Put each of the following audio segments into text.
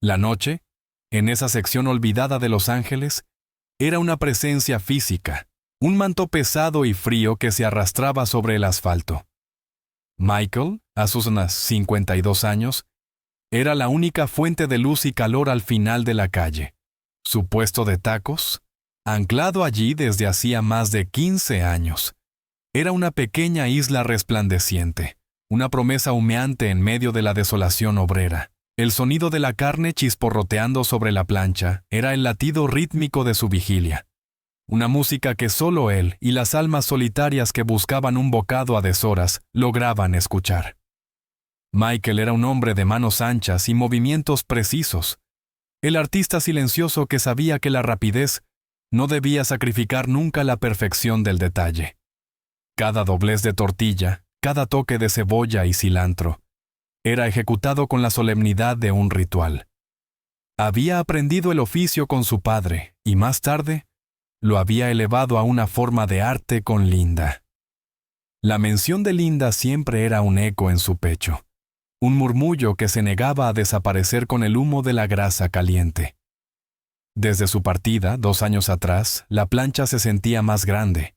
La noche, en esa sección olvidada de Los Ángeles, era una presencia física, un manto pesado y frío que se arrastraba sobre el asfalto. Michael, a sus unos 52 años, era la única fuente de luz y calor al final de la calle. Su puesto de tacos, anclado allí desde hacía más de 15 años, era una pequeña isla resplandeciente, una promesa humeante en medio de la desolación obrera. El sonido de la carne chisporroteando sobre la plancha era el latido rítmico de su vigilia. Una música que solo él y las almas solitarias que buscaban un bocado a deshoras lograban escuchar. Michael era un hombre de manos anchas y movimientos precisos. El artista silencioso que sabía que la rapidez no debía sacrificar nunca la perfección del detalle. Cada doblez de tortilla, cada toque de cebolla y cilantro, era ejecutado con la solemnidad de un ritual. Había aprendido el oficio con su padre y más tarde lo había elevado a una forma de arte con Linda. La mención de Linda siempre era un eco en su pecho, un murmullo que se negaba a desaparecer con el humo de la grasa caliente. Desde su partida, 2 años atrás, la plancha se sentía más grande,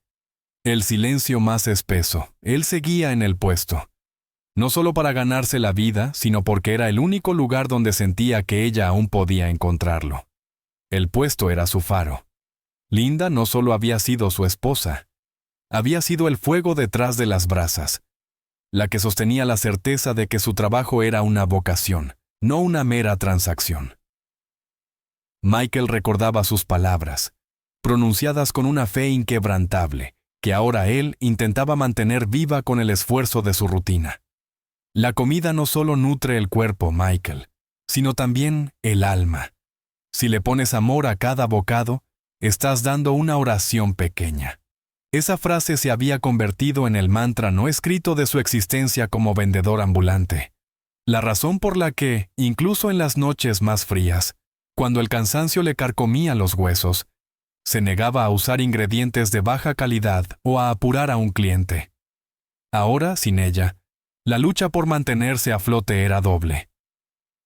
el silencio más espeso. Él seguía en el puesto. No solo para ganarse la vida, sino porque era el único lugar donde sentía que ella aún podía encontrarlo. El puesto era su faro. Linda no solo había sido su esposa, había sido el fuego detrás de las brasas, la que sostenía la certeza de que su trabajo era una vocación, no una mera transacción. Michael recordaba sus palabras, pronunciadas con una fe inquebrantable, que ahora él intentaba mantener viva con el esfuerzo de su rutina. La comida no solo nutre el cuerpo, Michael, sino también el alma. Si le pones amor a cada bocado, estás dando una oración pequeña. Esa frase se había convertido en el mantra no escrito de su existencia como vendedor ambulante. La razón por la que, incluso en las noches más frías, cuando el cansancio le carcomía los huesos, se negaba a usar ingredientes de baja calidad o a apurar a un cliente. Ahora, sin ella, la lucha por mantenerse a flote era doble.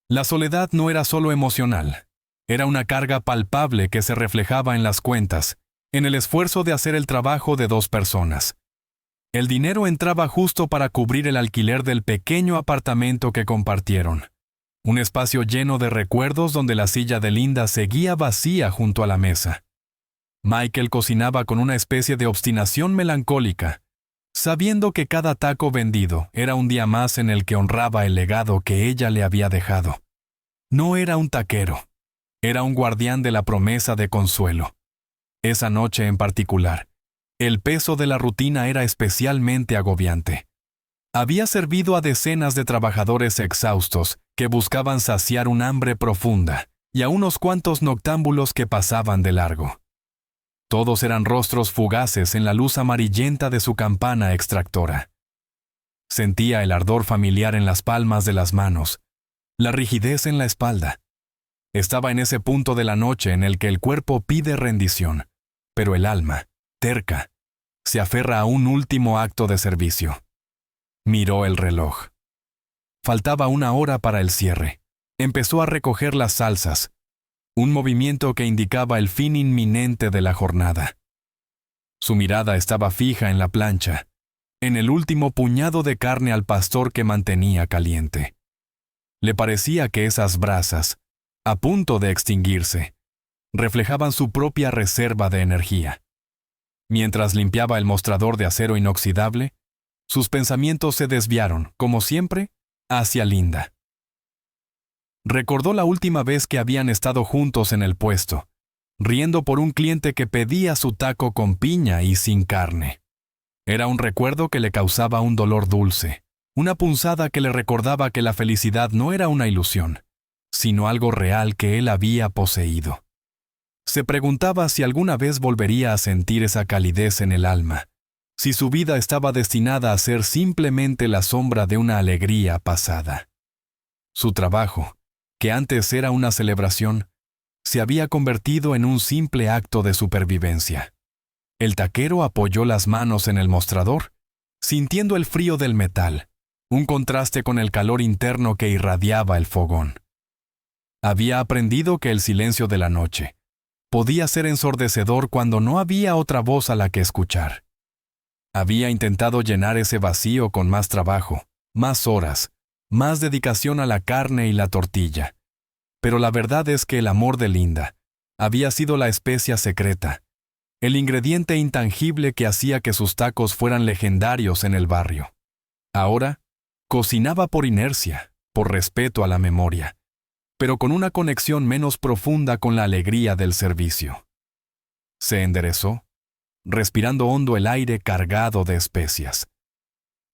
La soledad no era solo emocional, era una carga palpable que se reflejaba en las cuentas, en el esfuerzo de hacer el trabajo de 2 personas. El dinero entraba justo para cubrir el alquiler del pequeño apartamento que compartieron, un espacio lleno de recuerdos donde la silla de Linda seguía vacía junto a la mesa. Michael cocinaba con una especie de obstinación melancólica, sabiendo que cada taco vendido era un día más en el que honraba el legado que ella le había dejado. No era un taquero, era un guardián de la promesa de consuelo. Esa noche en particular, el peso de la rutina era especialmente agobiante. Había servido a decenas de trabajadores exhaustos que buscaban saciar un hambre profunda y a unos cuantos noctámbulos que pasaban de largo. Todos eran rostros fugaces en la luz amarillenta de su campana extractora. Sentía el ardor familiar en las palmas de las manos, la rigidez en la espalda. Estaba en ese punto de la noche en el que el cuerpo pide rendición, pero el alma, terca, se aferra a un último acto de servicio. Miró el reloj. Faltaba 1 hora para el cierre. Empezó a recoger las salsas, un movimiento que indicaba el fin inminente de la jornada. Su mirada estaba fija en la plancha, en el último puñado de carne al pastor que mantenía caliente. Le parecía que esas brasas, a punto de extinguirse, reflejaban su propia reserva de energía. Mientras limpiaba el mostrador de acero inoxidable, sus pensamientos se desviaron, como siempre, hacia Linda. Recordó la última vez que habían estado juntos en el puesto, riendo por un cliente que pedía su taco con piña y sin carne. Era un recuerdo que le causaba un dolor dulce, una punzada que le recordaba que la felicidad no era una ilusión, sino algo real que él había poseído. Se preguntaba si alguna vez volvería a sentir esa calidez en el alma, si su vida estaba destinada a ser simplemente la sombra de una alegría pasada. Su trabajo, que antes era una celebración, se había convertido en un simple acto de supervivencia. El taquero apoyó las manos en el mostrador, sintiendo el frío del metal, un contraste con el calor interno que irradiaba el fogón. Había aprendido que el silencio de la noche podía ser ensordecedor cuando no había otra voz a la que escuchar. Había intentado llenar ese vacío con más trabajo, más horas, más dedicación a la carne y la tortilla. Pero la verdad es que el amor de Linda había sido la especia secreta, el ingrediente intangible que hacía que sus tacos fueran legendarios en el barrio. Ahora, cocinaba por inercia, por respeto a la memoria, pero con una conexión menos profunda con la alegría del servicio. Se enderezó, respirando hondo el aire cargado de especias.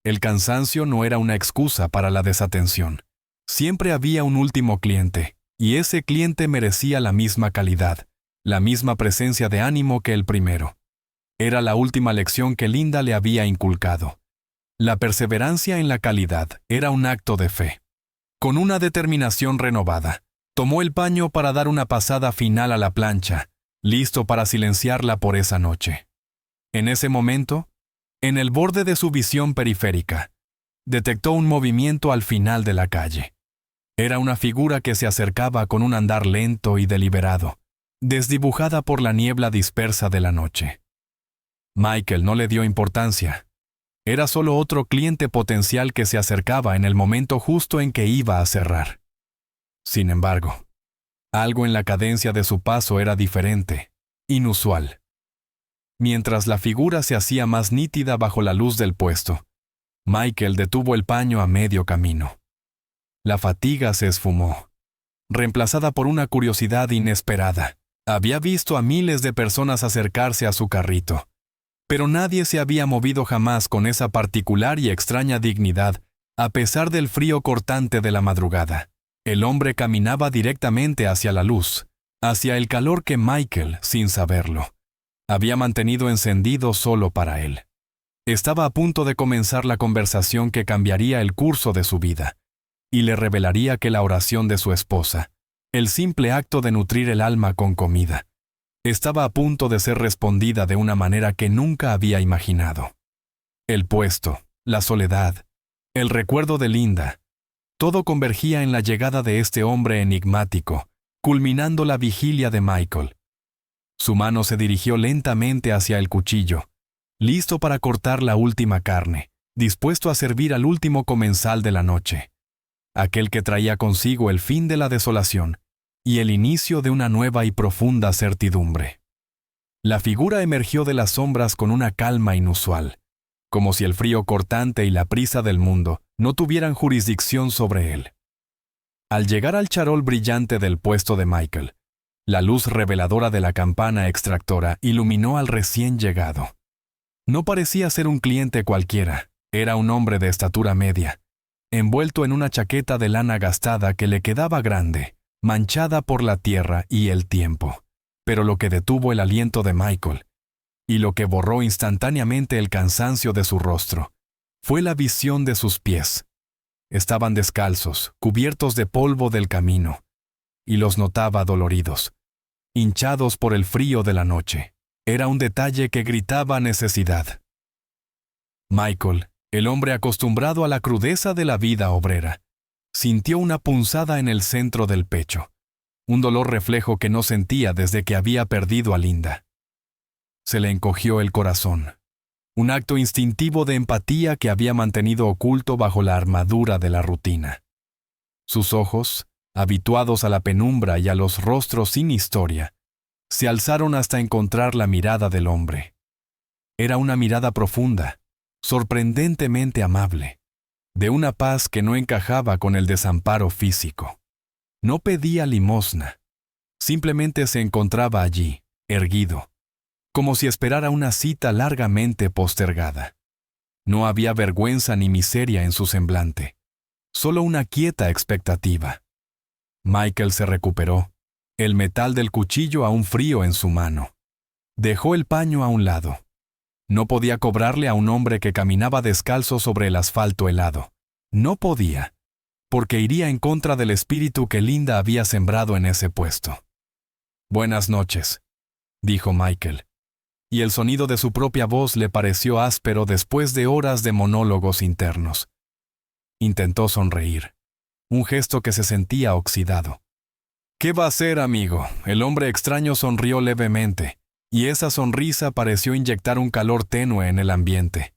El cansancio no era una excusa para la desatención. Siempre había un último cliente, y ese cliente merecía la misma calidad, la misma presencia de ánimo que el primero. Era la última lección que Linda le había inculcado. La perseverancia en la calidad era un acto de fe. Con una determinación renovada, tomó el paño para dar una pasada final a la plancha, listo para silenciarla por esa noche. En ese momento, en el borde de su visión periférica, detectó un movimiento al final de la calle. Era una figura que se acercaba con un andar lento y deliberado, desdibujada por la niebla dispersa de la noche. Michael no le dio importancia. Era solo otro cliente potencial que se acercaba en el momento justo en que iba a cerrar. Sin embargo, algo en la cadencia de su paso era diferente, inusual. Mientras la figura se hacía más nítida bajo la luz del puesto, Michael detuvo el paño a medio camino. La fatiga se esfumó, reemplazada por una curiosidad inesperada. Había visto a miles de personas acercarse a su carrito, pero nadie se había movido jamás con esa particular y extraña dignidad, a pesar del frío cortante de la madrugada. El hombre caminaba directamente hacia la luz, hacia el calor que Michael, sin saberlo, había mantenido encendido solo para él. Estaba a punto de comenzar la conversación que cambiaría el curso de su vida, y le revelaría que la oración de su esposa, el simple acto de nutrir el alma con comida, estaba a punto de ser respondida de una manera que nunca había imaginado. El puesto, la soledad, el recuerdo de Linda, todo convergía en la llegada de este hombre enigmático, culminando la vigilia de Michael. Su mano se dirigió lentamente hacia el cuchillo, listo para cortar la última carne, dispuesto a servir al último comensal de la noche, aquel que traía consigo el fin de la desolación y el inicio de una nueva y profunda certidumbre. La figura emergió de las sombras con una calma inusual, como si el frío cortante y la prisa del mundo no tuvieran jurisdicción sobre él. Al llegar al charol brillante del puesto de Michael, la luz reveladora de la campana extractora iluminó al recién llegado. No parecía ser un cliente cualquiera, era un hombre de estatura media, envuelto en una chaqueta de lana gastada que le quedaba grande, manchada por la tierra y el tiempo. Pero lo que detuvo el aliento de Michael, y lo que borró instantáneamente el cansancio de su rostro, fue la visión de sus pies. Estaban descalzos, cubiertos de polvo del camino, y los notaba doloridos, hinchados por el frío de la noche. Era un detalle que gritaba necesidad. Michael, el hombre acostumbrado a la crudeza de la vida obrera, sintió una punzada en el centro del pecho, un dolor reflejo que no sentía desde que había perdido a Linda. Se le encogió el corazón, un acto instintivo de empatía que había mantenido oculto bajo la armadura de la rutina. Sus ojos, habituados a la penumbra y a los rostros sin historia, se alzaron hasta encontrar la mirada del hombre. Era una mirada profunda, sorprendentemente amable, de una paz que no encajaba con el desamparo físico. No pedía limosna, simplemente se encontraba allí, erguido, como si esperara una cita largamente postergada. No había vergüenza ni miseria en su semblante, solo una quieta expectativa. Michael se recuperó, el metal del cuchillo aún frío en su mano. Dejó el paño a un lado. No podía cobrarle a un hombre que caminaba descalzo sobre el asfalto helado. No podía, porque iría en contra del espíritu que Linda había sembrado en ese puesto. «Buenas noches», dijo Michael, y el sonido de su propia voz le pareció áspero después de horas de monólogos internos. Intentó sonreír, un gesto que se sentía oxidado. ¿Qué va a hacer, amigo? El hombre extraño sonrió levemente, y esa sonrisa pareció inyectar un calor tenue en el ambiente.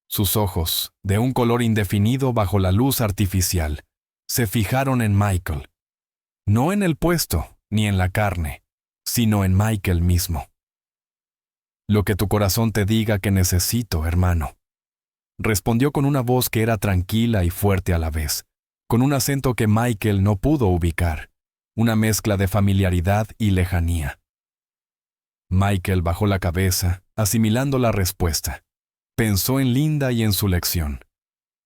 Sus ojos, de un color indefinido bajo la luz artificial, se fijaron en Michael. No en el puesto, ni en la carne, sino en Michael mismo. Lo que tu corazón te diga que necesito, hermano. Respondió con una voz que era tranquila y fuerte a la vez, con un acento que Michael no pudo ubicar, una mezcla de familiaridad y lejanía. Michael bajó la cabeza, asimilando la respuesta. Pensó en Linda y en su lección.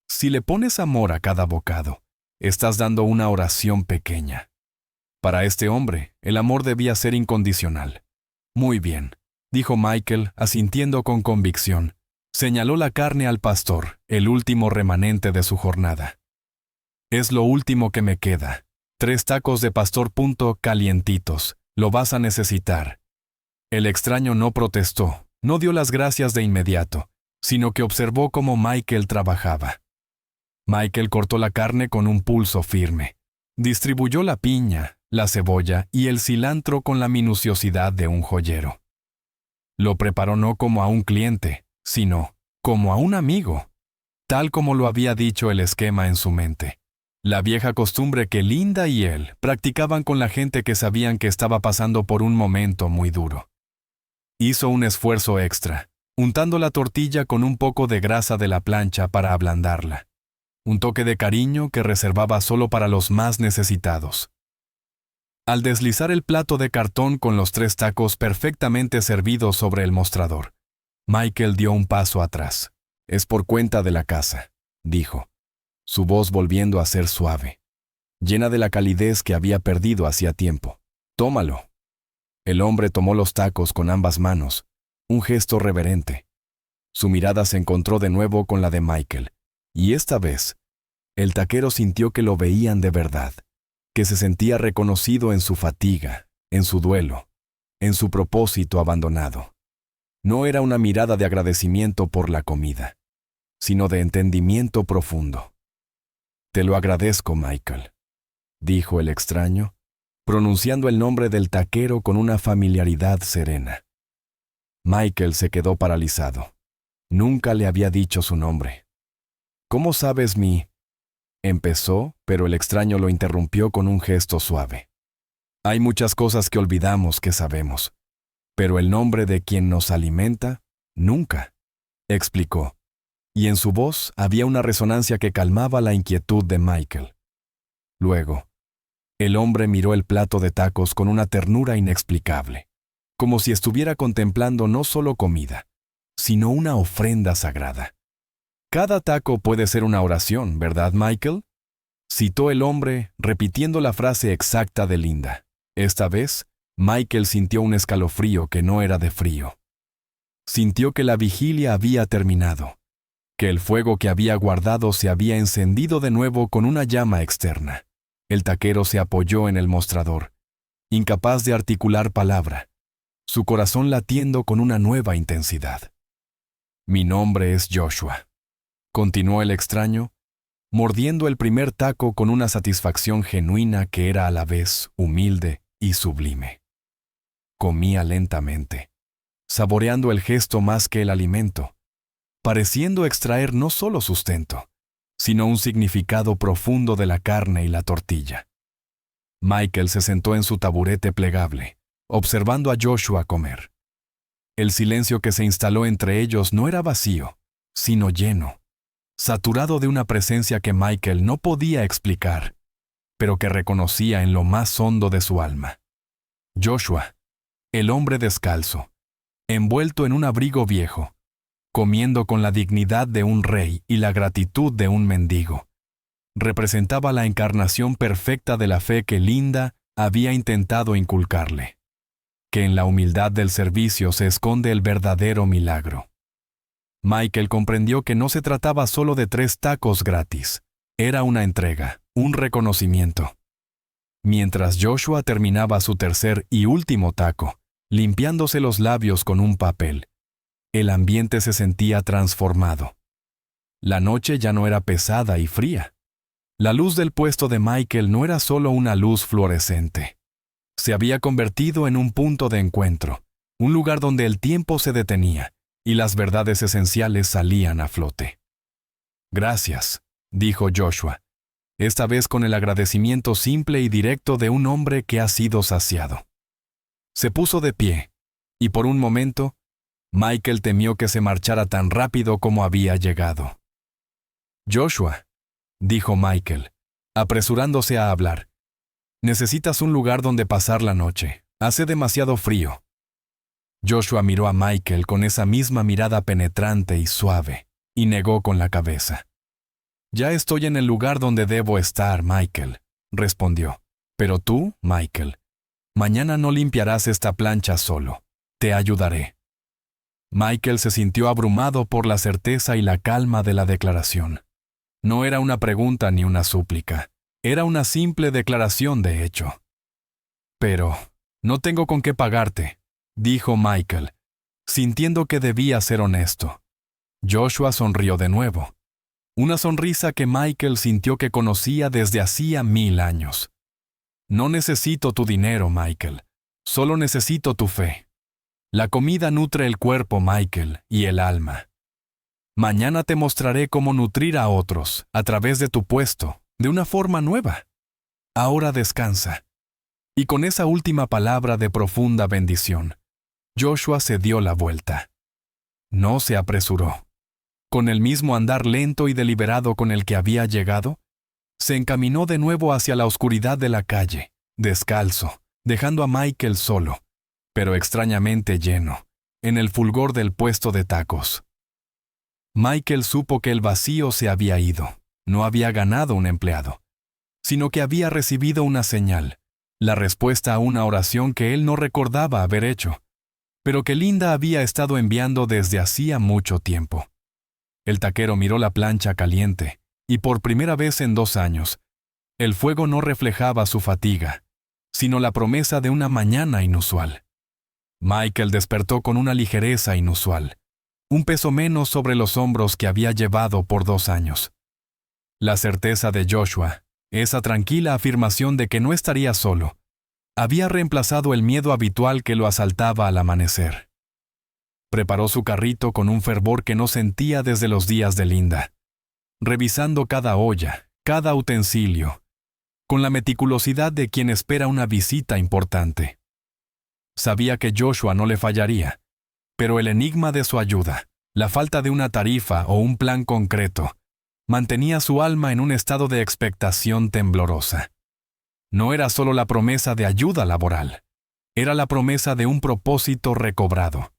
Si le pones amor a cada bocado, estás dando una oración pequeña. Para este hombre, el amor debía ser incondicional. Muy bien, dijo Michael, asintiendo con convicción. Señaló la carne al pastor, el último remanente de su jornada. Es lo último que me queda. 3 tacos de pastor calientitos. Lo vas a necesitar. El extraño no protestó, no dio las gracias de inmediato, sino que observó cómo Michael trabajaba. Michael cortó la carne con un pulso firme. Distribuyó la piña, la cebolla y el cilantro con la minuciosidad de un joyero. Lo preparó no como a un cliente, sino como a un amigo, tal como lo había dicho el esquema en su mente. La vieja costumbre que Linda y él practicaban con la gente que sabían que estaba pasando por un momento muy duro. Hizo un esfuerzo extra, untando la tortilla con un poco de grasa de la plancha para ablandarla. Un toque de cariño que reservaba solo para los más necesitados. Al deslizar el plato de cartón con los 3 tacos perfectamente servidos sobre el mostrador, Michael dio un paso atrás. Es por cuenta de la casa, dijo, su voz volviendo a ser suave, llena de la calidez que había perdido hacía tiempo. Tómalo. El hombre tomó los tacos con ambas manos, un gesto reverente. Su mirada se encontró de nuevo con la de Michael, y esta vez, el taquero sintió que lo veían de verdad, que se sentía reconocido en su fatiga, en su duelo, en su propósito abandonado. No era una mirada de agradecimiento por la comida, sino de entendimiento profundo. Te lo agradezco, Michael, dijo el extraño, pronunciando el nombre del taquero con una familiaridad serena. Michael se quedó paralizado. Nunca le había dicho su nombre. ¿Cómo sabes mi...? Empezó, pero el extraño lo interrumpió con un gesto suave. Hay muchas cosas que olvidamos que sabemos, pero el nombre de quien nos alimenta, nunca, explicó, y en su voz había una resonancia que calmaba la inquietud de Michael. Luego, el hombre miró el plato de tacos con una ternura inexplicable, como si estuviera contemplando no solo comida, sino una ofrenda sagrada. Cada taco puede ser una oración, ¿verdad, Michael? Citó el hombre, repitiendo la frase exacta de Linda. Esta vez, Michael sintió un escalofrío que no era de frío. Sintió que la vigilia había terminado, que el fuego que había guardado se había encendido de nuevo con una llama externa. El taquero se apoyó en el mostrador, incapaz de articular palabra, su corazón latiendo con una nueva intensidad. Mi nombre es Joshua, continuó el extraño, mordiendo el primer taco con una satisfacción genuina que era a la vez humilde y sublime. Comía lentamente, saboreando el gesto más que el alimento, pareciendo extraer no solo sustento, sino un significado profundo de la carne y la tortilla. Michael se sentó en su taburete plegable, observando a Joshua comer. El silencio que se instaló entre ellos no era vacío, sino lleno, saturado de una presencia que Michael no podía explicar, pero que reconocía en lo más hondo de su alma. Joshua, el hombre descalzo, envuelto en un abrigo viejo, comiendo con la dignidad de un rey y la gratitud de un mendigo, representaba la encarnación perfecta de la fe que Linda había intentado inculcarle, que en la humildad del servicio se esconde el verdadero milagro. Michael comprendió que no se trataba solo de 3 tacos gratis, era una entrega, un reconocimiento. Mientras Joshua terminaba su tercer y último taco, limpiándose los labios con un papel, el ambiente se sentía transformado. La noche ya no era pesada y fría. La luz del puesto de Michael no era solo una luz fluorescente. Se había convertido en un punto de encuentro, un lugar donde el tiempo se detenía y las verdades esenciales salían a flote. Gracias, dijo Joshua, esta vez con el agradecimiento simple y directo de un hombre que ha sido saciado. Se puso de pie, y por un momento, Michael temió que se marchara tan rápido como había llegado. Joshua, dijo Michael, apresurándose a hablar, necesitas un lugar donde pasar la noche. Hace demasiado frío. Joshua miró a Michael con esa misma mirada penetrante y suave, y negó con la cabeza. Ya estoy en el lugar donde debo estar, Michael, respondió. Pero tú, Michael, mañana no limpiarás esta plancha solo. Te ayudaré. Michael se sintió abrumado por la certeza y la calma de la declaración. No era una pregunta ni una súplica. Era una simple declaración de hecho. Pero, no tengo con qué pagarte, dijo Michael, sintiendo que debía ser honesto. Joshua sonrió de nuevo. Una sonrisa que Michael sintió que conocía desde hacía 1000 años. No necesito tu dinero, Michael. Solo necesito tu fe. La comida nutre el cuerpo, Michael, y el alma. Mañana te mostraré cómo nutrir a otros, a través de tu puesto, de una forma nueva. Ahora descansa. Y con esa última palabra de profunda bendición, Joshua se dio la vuelta. No se apresuró. Con el mismo andar lento y deliberado con el que había llegado, se encaminó de nuevo hacia la oscuridad de la calle, descalzo, dejando a Michael solo, pero extrañamente lleno, en el fulgor del puesto de tacos. Michael supo que el vacío se había ido. No había ganado un empleado, sino que había recibido una señal, la respuesta a una oración que él no recordaba haber hecho, pero que Linda había estado enviando desde hacía mucho tiempo. El taquero miró la plancha caliente, y por primera vez en 2 años, el fuego no reflejaba su fatiga, sino la promesa de una mañana inusual. Michael despertó con una ligereza inusual, un peso menos sobre los hombros que había llevado por 2 años. La certeza de Joshua, esa tranquila afirmación de que no estaría solo, había reemplazado el miedo habitual que lo asaltaba al amanecer. Preparó su carrito con un fervor que no sentía desde los días de Linda, revisando cada olla, cada utensilio, con la meticulosidad de quien espera una visita importante. Sabía que Joshua no le fallaría, pero el enigma de su ayuda, la falta de una tarifa o un plan concreto, mantenía su alma en un estado de expectación temblorosa. No era solo la promesa de ayuda laboral, era la promesa de un propósito recobrado.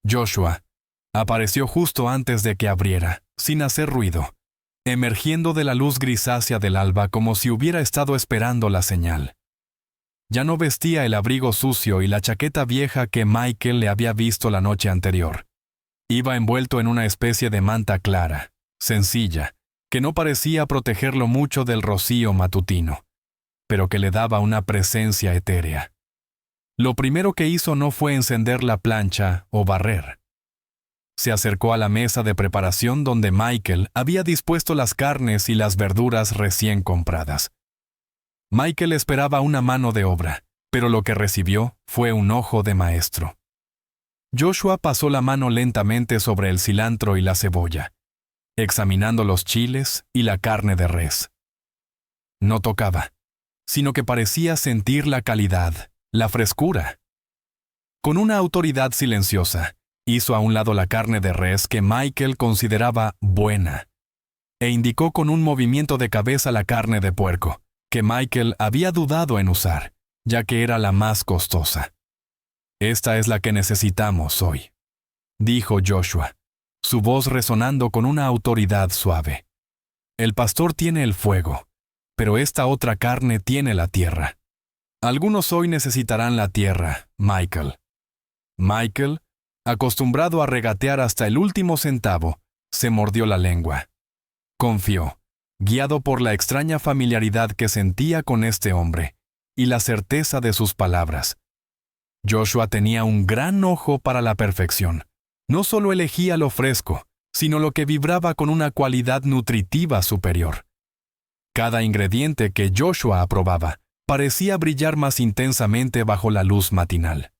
Joshua apareció justo antes de que abriera, sin hacer ruido, emergiendo de la luz grisácea del alba como si hubiera estado esperando la señal. Ya no vestía el abrigo sucio y la chaqueta vieja que Michael le había visto la noche anterior. Iba envuelto en una especie de manta clara, sencilla, que no parecía protegerlo mucho del rocío matutino, pero que le daba una presencia etérea. Lo primero que hizo no fue encender la plancha o barrer. Se acercó a la mesa de preparación donde Michael había dispuesto las carnes y las verduras recién compradas. Michael esperaba una mano de obra, pero lo que recibió fue un ojo de maestro. Joshua pasó la mano lentamente sobre el cilantro y la cebolla, examinando los chiles y la carne de res. No tocaba, sino que parecía sentir la calidad, la frescura. Con una autoridad silenciosa, hizo a un lado la carne de res que Michael consideraba buena, e indicó con un movimiento de cabeza la carne de puerco, que Michael había dudado en usar, ya que era la más costosa. «Esta es la que necesitamos hoy», dijo Joshua, su voz resonando con una autoridad suave. «El pastor tiene el fuego, pero esta otra carne tiene la tierra. Algunos hoy necesitarán la tierra, Michael». Michael, acostumbrado a regatear hasta el último centavo, se mordió la lengua. Confió, guiado por la extraña familiaridad que sentía con este hombre y la certeza de sus palabras. Joshua tenía un gran ojo para la perfección. No solo elegía lo fresco, sino lo que vibraba con una cualidad nutritiva superior. Cada ingrediente que Joshua aprobaba parecía brillar más intensamente bajo la luz matinal.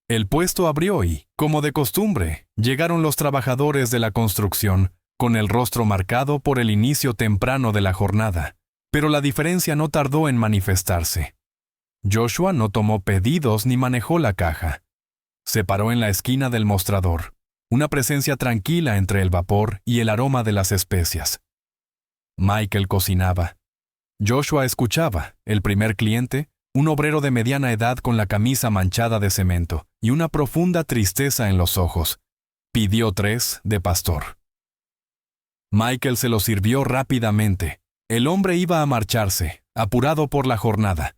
El puesto abrió y, como de costumbre, llegaron los trabajadores de la construcción, con el rostro marcado por el inicio temprano de la jornada, pero la diferencia no tardó en manifestarse. Joshua no tomó pedidos ni manejó la caja. Se paró en la esquina del mostrador, una presencia tranquila entre el vapor y el aroma de las especias. Michael cocinaba. Joshua escuchaba. El primer cliente, un obrero de mediana edad con la camisa manchada de cemento y una profunda tristeza en los ojos, pidió 3 de pastor. Michael se lo sirvió rápidamente. El hombre iba a marcharse, apurado por la jornada.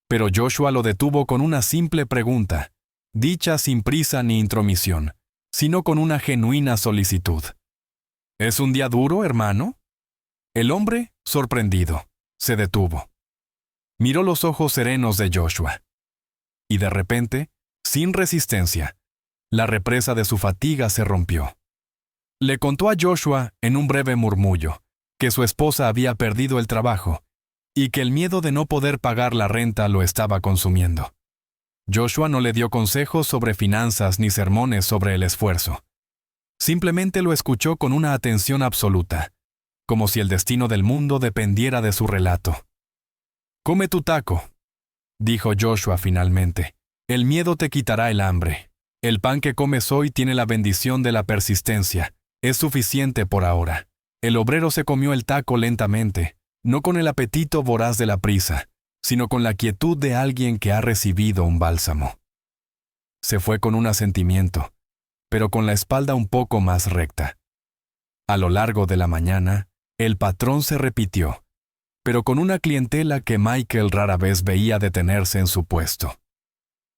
Pero Joshua lo detuvo con una simple pregunta, dicha sin prisa ni intromisión, sino con una genuina solicitud. ¿Es un día duro, hermano? El hombre, sorprendido, se detuvo. Miró los ojos serenos de Joshua. Y de repente, sin resistencia, la represa de su fatiga se rompió. Le contó a Joshua, en un breve murmullo, que su esposa había perdido el trabajo y que el miedo de no poder pagar la renta lo estaba consumiendo. Joshua no le dio consejos sobre finanzas ni sermones sobre el esfuerzo. Simplemente lo escuchó con una atención absoluta, como si el destino del mundo dependiera de su relato. «Come tu taco», dijo Joshua finalmente. «El miedo te quitará el hambre. El pan que comes hoy tiene la bendición de la persistencia. Es suficiente por ahora». El obrero se comió el taco lentamente, no con el apetito voraz de la prisa, sino con la quietud de alguien que ha recibido un bálsamo. Se fue con un asentimiento, pero con la espalda un poco más recta. A lo largo de la mañana, el patrón se repitió, pero con una clientela que Michael rara vez veía detenerse en su puesto.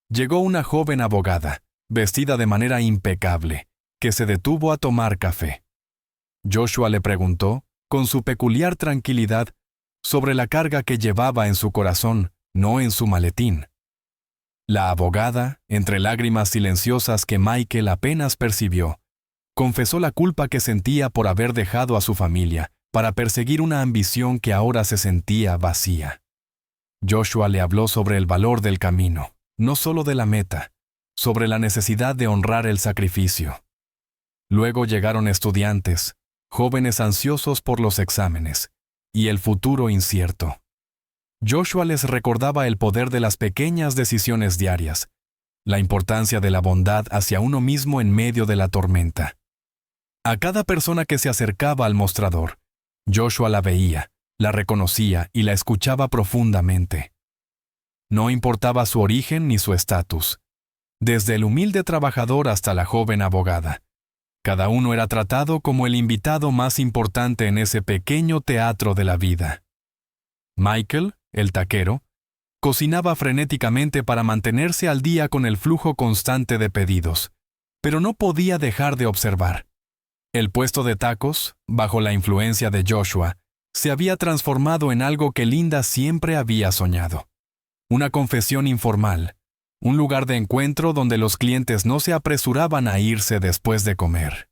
Llegó una joven abogada, vestida de manera impecable, que se detuvo a tomar café. Joshua le preguntó, con su peculiar tranquilidad, sobre la carga que llevaba en su corazón, no en su maletín. La abogada, entre lágrimas silenciosas que Michael apenas percibió, confesó la culpa que sentía por haber dejado a su familia para perseguir una ambición que ahora se sentía vacía. Joshua le habló sobre el valor del camino, no solo de la meta, sobre la necesidad de honrar el sacrificio. Luego llegaron estudiantes, jóvenes ansiosos por los exámenes, y el futuro incierto. Joshua les recordaba el poder de las pequeñas decisiones diarias, la importancia de la bondad hacia uno mismo en medio de la tormenta. A cada persona que se acercaba al mostrador, Joshua la veía, la reconocía y la escuchaba profundamente. No importaba su origen ni su estatus, desde el humilde trabajador hasta la joven abogada. Cada uno era tratado como el invitado más importante en ese pequeño teatro de la vida. Michael, el taquero, cocinaba frenéticamente para mantenerse al día con el flujo constante de pedidos, pero no podía dejar de observar. El puesto de tacos, bajo la influencia de Joshua, se había transformado en algo que Linda siempre había soñado. Una confesión informal, un lugar de encuentro donde los clientes no se apresuraban a irse después de comer.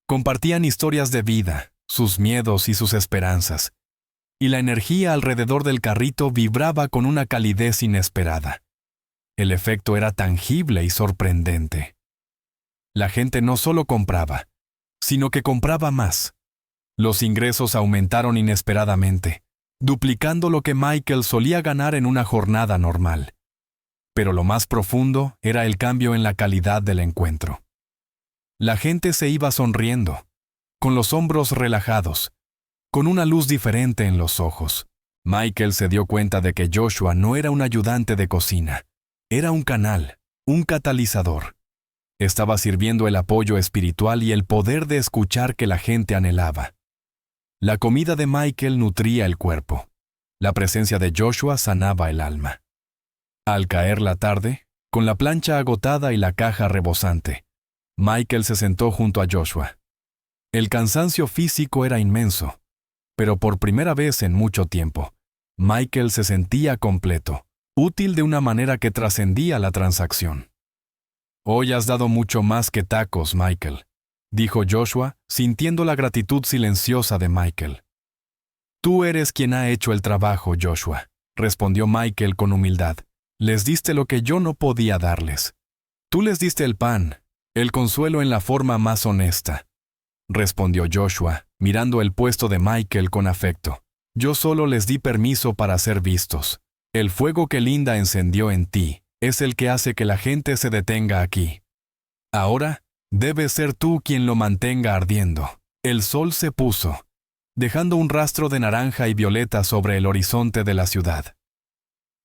Compartían historias de vida, sus miedos y sus esperanzas, y la energía alrededor del carrito vibraba con una calidez inesperada. El efecto era tangible y sorprendente. La gente no solo compraba, sino que compraba más. Los ingresos aumentaron inesperadamente, duplicando lo que Michael solía ganar en una jornada normal. Pero lo más profundo era el cambio en la calidad del encuentro. La gente se iba sonriendo, con los hombros relajados, con una luz diferente en los ojos. Michael se dio cuenta de que Joshua no era un ayudante de cocina, era un canal, un catalizador. Estaba sirviendo el apoyo espiritual y el poder de escuchar que la gente anhelaba. La comida de Michael nutría el cuerpo. La presencia de Joshua sanaba el alma. Al caer la tarde, con la plancha agotada y la caja rebosante, Michael se sentó junto a Joshua. El cansancio físico era inmenso, pero por primera vez en mucho tiempo, Michael se sentía completo, útil de una manera que trascendía la transacción. «Hoy has dado mucho más que tacos, Michael», dijo Joshua, sintiendo la gratitud silenciosa de Michael. «Tú eres quien ha hecho el trabajo, Joshua. respondió Michael con humildad. Les diste lo que yo no podía darles. Tú les diste el pan, el consuelo en la forma más honesta, respondió Joshua, mirando el puesto de Michael con afecto. Yo solo les di permiso para ser vistos. El fuego que Linda encendió en ti es el que hace que la gente se detenga aquí. Ahora, debes ser tú quien lo mantenga ardiendo. El sol se puso, dejando un rastro de naranja y violeta sobre el horizonte de la ciudad.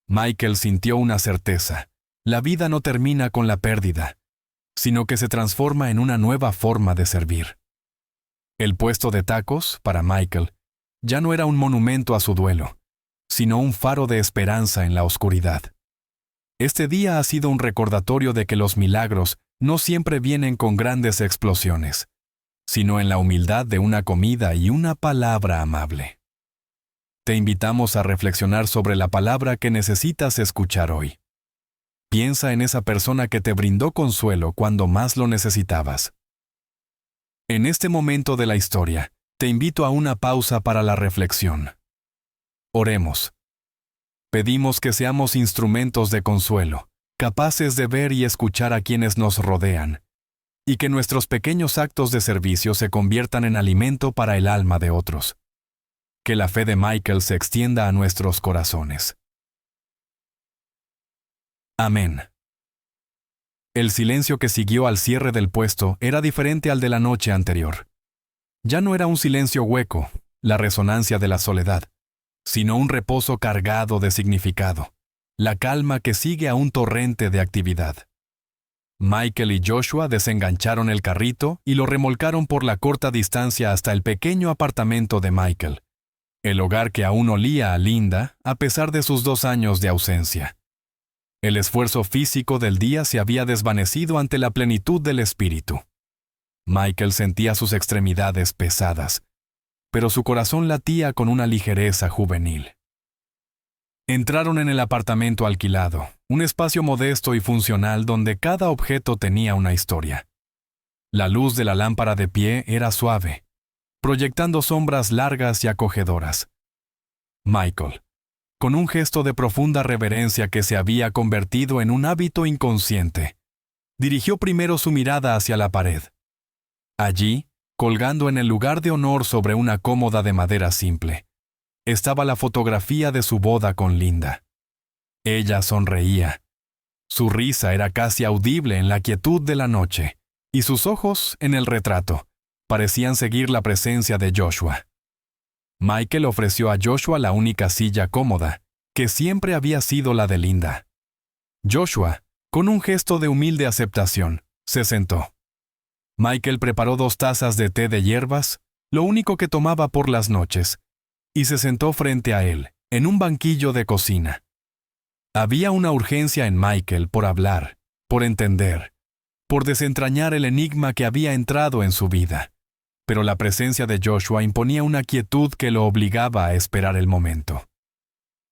Michael sintió una certeza. La vida no termina con la pérdida, sino que se transforma en una nueva forma de servir. El puesto de tacos, para Michael, ya no era un monumento a su duelo, sino un faro de esperanza en la oscuridad. Este día ha sido un recordatorio de que los milagros no siempre vienen con grandes explosiones, sino en la humildad de una comida y una palabra amable. Te invitamos a reflexionar sobre la palabra que necesitas escuchar hoy. Piensa en esa persona que te brindó consuelo cuando más lo necesitabas. En este momento de la historia, te invito a una pausa para la reflexión. Oremos. Pedimos que seamos instrumentos de consuelo, capaces de ver y escuchar a quienes nos rodean, y que nuestros pequeños actos de servicio se conviertan en alimento para el alma de otros. Que la fe de Michael se extienda a nuestros corazones. Amén. El silencio que siguió al cierre del puesto era diferente al de la noche anterior. Ya no era un silencio hueco, la resonancia de la soledad, sino un reposo cargado de significado, la calma que sigue a un torrente de actividad. Michael y Joshua desengancharon el carrito y lo remolcaron por la corta distancia hasta el pequeño apartamento de Michael, el hogar que aún olía a Linda a pesar de sus 2 años de ausencia. El esfuerzo físico del día se había desvanecido ante la plenitud del espíritu. Michael sentía sus extremidades pesadas, pero su corazón latía con una ligereza juvenil. Entraron en el apartamento alquilado, un espacio modesto y funcional donde cada objeto tenía una historia. La luz de la lámpara de pie era suave, proyectando sombras largas y acogedoras. Michael, con un gesto de profunda reverencia que se había convertido en un hábito inconsciente, dirigió primero su mirada hacia la pared. Allí, colgando en el lugar de honor sobre una cómoda de madera simple, estaba la fotografía de su boda con Linda. Ella sonreía. Su risa era casi audible en la quietud de la noche, y sus ojos, en el retrato, parecían seguir la presencia de Joshua. Michael ofreció a Joshua la única silla cómoda, que siempre había sido la de Linda. Joshua, con un gesto de humilde aceptación, se sentó. Michael preparó 2 tazas de té de hierbas, lo único que tomaba por las noches, y se sentó frente a él, en un banquillo de cocina. Había una urgencia en Michael por hablar, por entender, por desentrañar el enigma que había entrado en su vida, pero la presencia de Joshua imponía una quietud que lo obligaba a esperar el momento.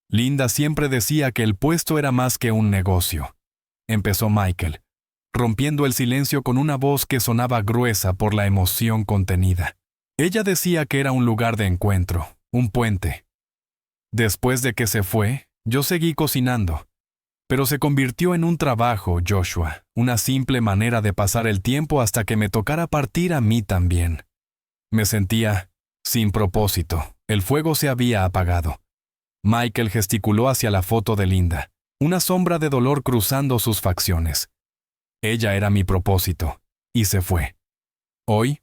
Linda siempre decía que el puesto era más que un negocio, empezó Michael, rompiendo el silencio con una voz que sonaba gruesa por la emoción contenida. Ella decía que era un lugar de encuentro, un puente. Después de que se fue, yo seguí cocinando, pero se convirtió en un trabajo, Joshua, una simple manera de pasar el tiempo hasta que me tocara partir a mí también. Me sentía sin propósito, el fuego se había apagado. Michael gesticuló hacia la foto de Linda, una sombra de dolor cruzando sus facciones. Ella era mi propósito, y se fue. Hoy,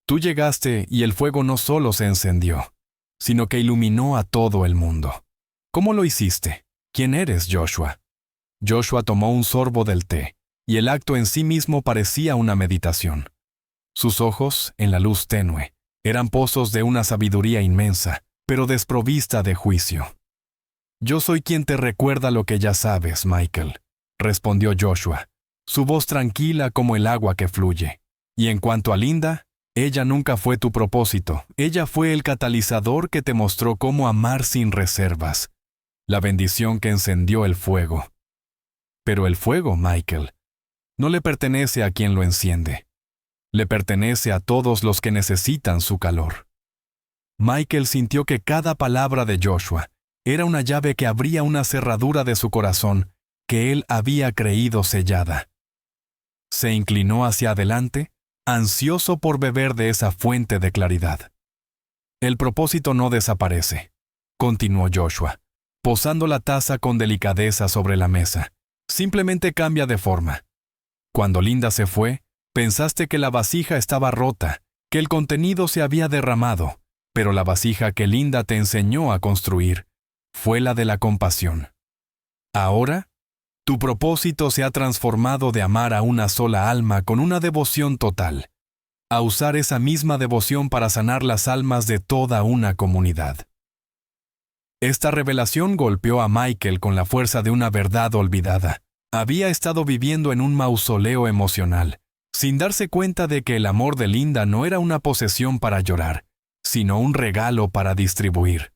tú llegaste y el fuego no solo se encendió, sino que iluminó a todo el mundo. ¿Cómo lo hiciste? ¿Quién eres, Joshua? Joshua tomó un sorbo del té, y el acto en sí mismo parecía una meditación. Sus ojos, en la luz tenue, eran pozos de una sabiduría inmensa, pero desprovista de juicio. Yo soy quien te recuerda lo que ya sabes, Michael, respondió Joshua, su voz tranquila como el agua que fluye. Y en cuanto a Linda, ella nunca fue tu propósito, ella fue el catalizador que te mostró cómo amar sin reservas, la bendición que encendió el fuego. Pero el fuego, Michael, no le pertenece a quien lo enciende, le pertenece a todos los que necesitan su calor. Michael sintió que cada palabra de Joshua Era una llave que abría una cerradura de su corazón que él había creído sellada. Se inclinó hacia adelante, ansioso por beber de esa fuente de claridad. El propósito no desaparece, continuó Joshua, posando la taza con delicadeza sobre la mesa. Simplemente cambia de forma. Cuando Linda se fue, pensaste que la vasija estaba rota, que el contenido se había derramado, pero la vasija que Linda te enseñó a construir fue la de la compasión. Ahora, tu propósito se ha transformado de amar a una sola alma con una devoción total, a usar esa misma devoción para sanar las almas de toda una comunidad. Esta revelación golpeó a Michael con la fuerza de una verdad olvidada. Había estado viviendo en un mausoleo emocional, sin darse cuenta de que el amor de Linda no era una posesión para llorar, sino un regalo para distribuir.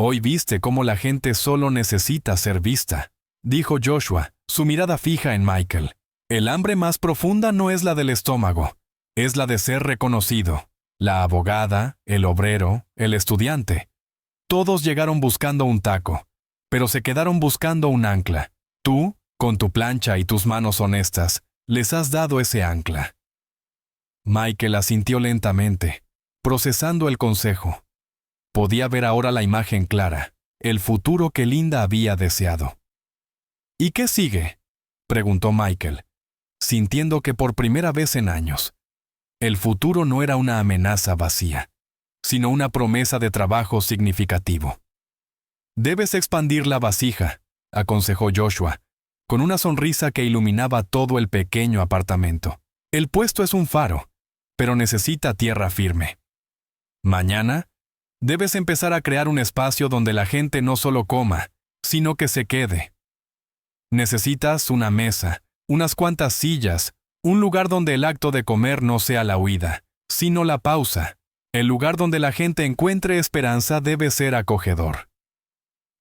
Hoy viste cómo la gente solo necesita ser vista, dijo Joshua, su mirada fija en Michael. El hambre más profunda no es la del estómago, es la de ser reconocido. La abogada, el obrero, el estudiante. Todos llegaron buscando un taco, pero se quedaron buscando un ancla. Tú, con tu plancha y tus manos honestas, les has dado ese ancla. Michael asintió lentamente, procesando el consejo. Podía ver ahora la imagen clara, el futuro que Linda había deseado. ¿Y qué sigue?, preguntó Michael, sintiendo que por primera vez en años, el futuro no era una amenaza vacía, sino una promesa de trabajo significativo. Debes expandir la vasija, aconsejó Joshua, con una sonrisa que iluminaba todo el pequeño apartamento. El puesto es un faro, pero necesita tierra firme. Mañana, debes empezar a crear un espacio donde la gente no solo coma, sino que se quede. Necesitas una mesa, unas cuantas sillas, un lugar donde el acto de comer no sea la huida, sino la pausa. El lugar donde la gente encuentre esperanza debe ser acogedor.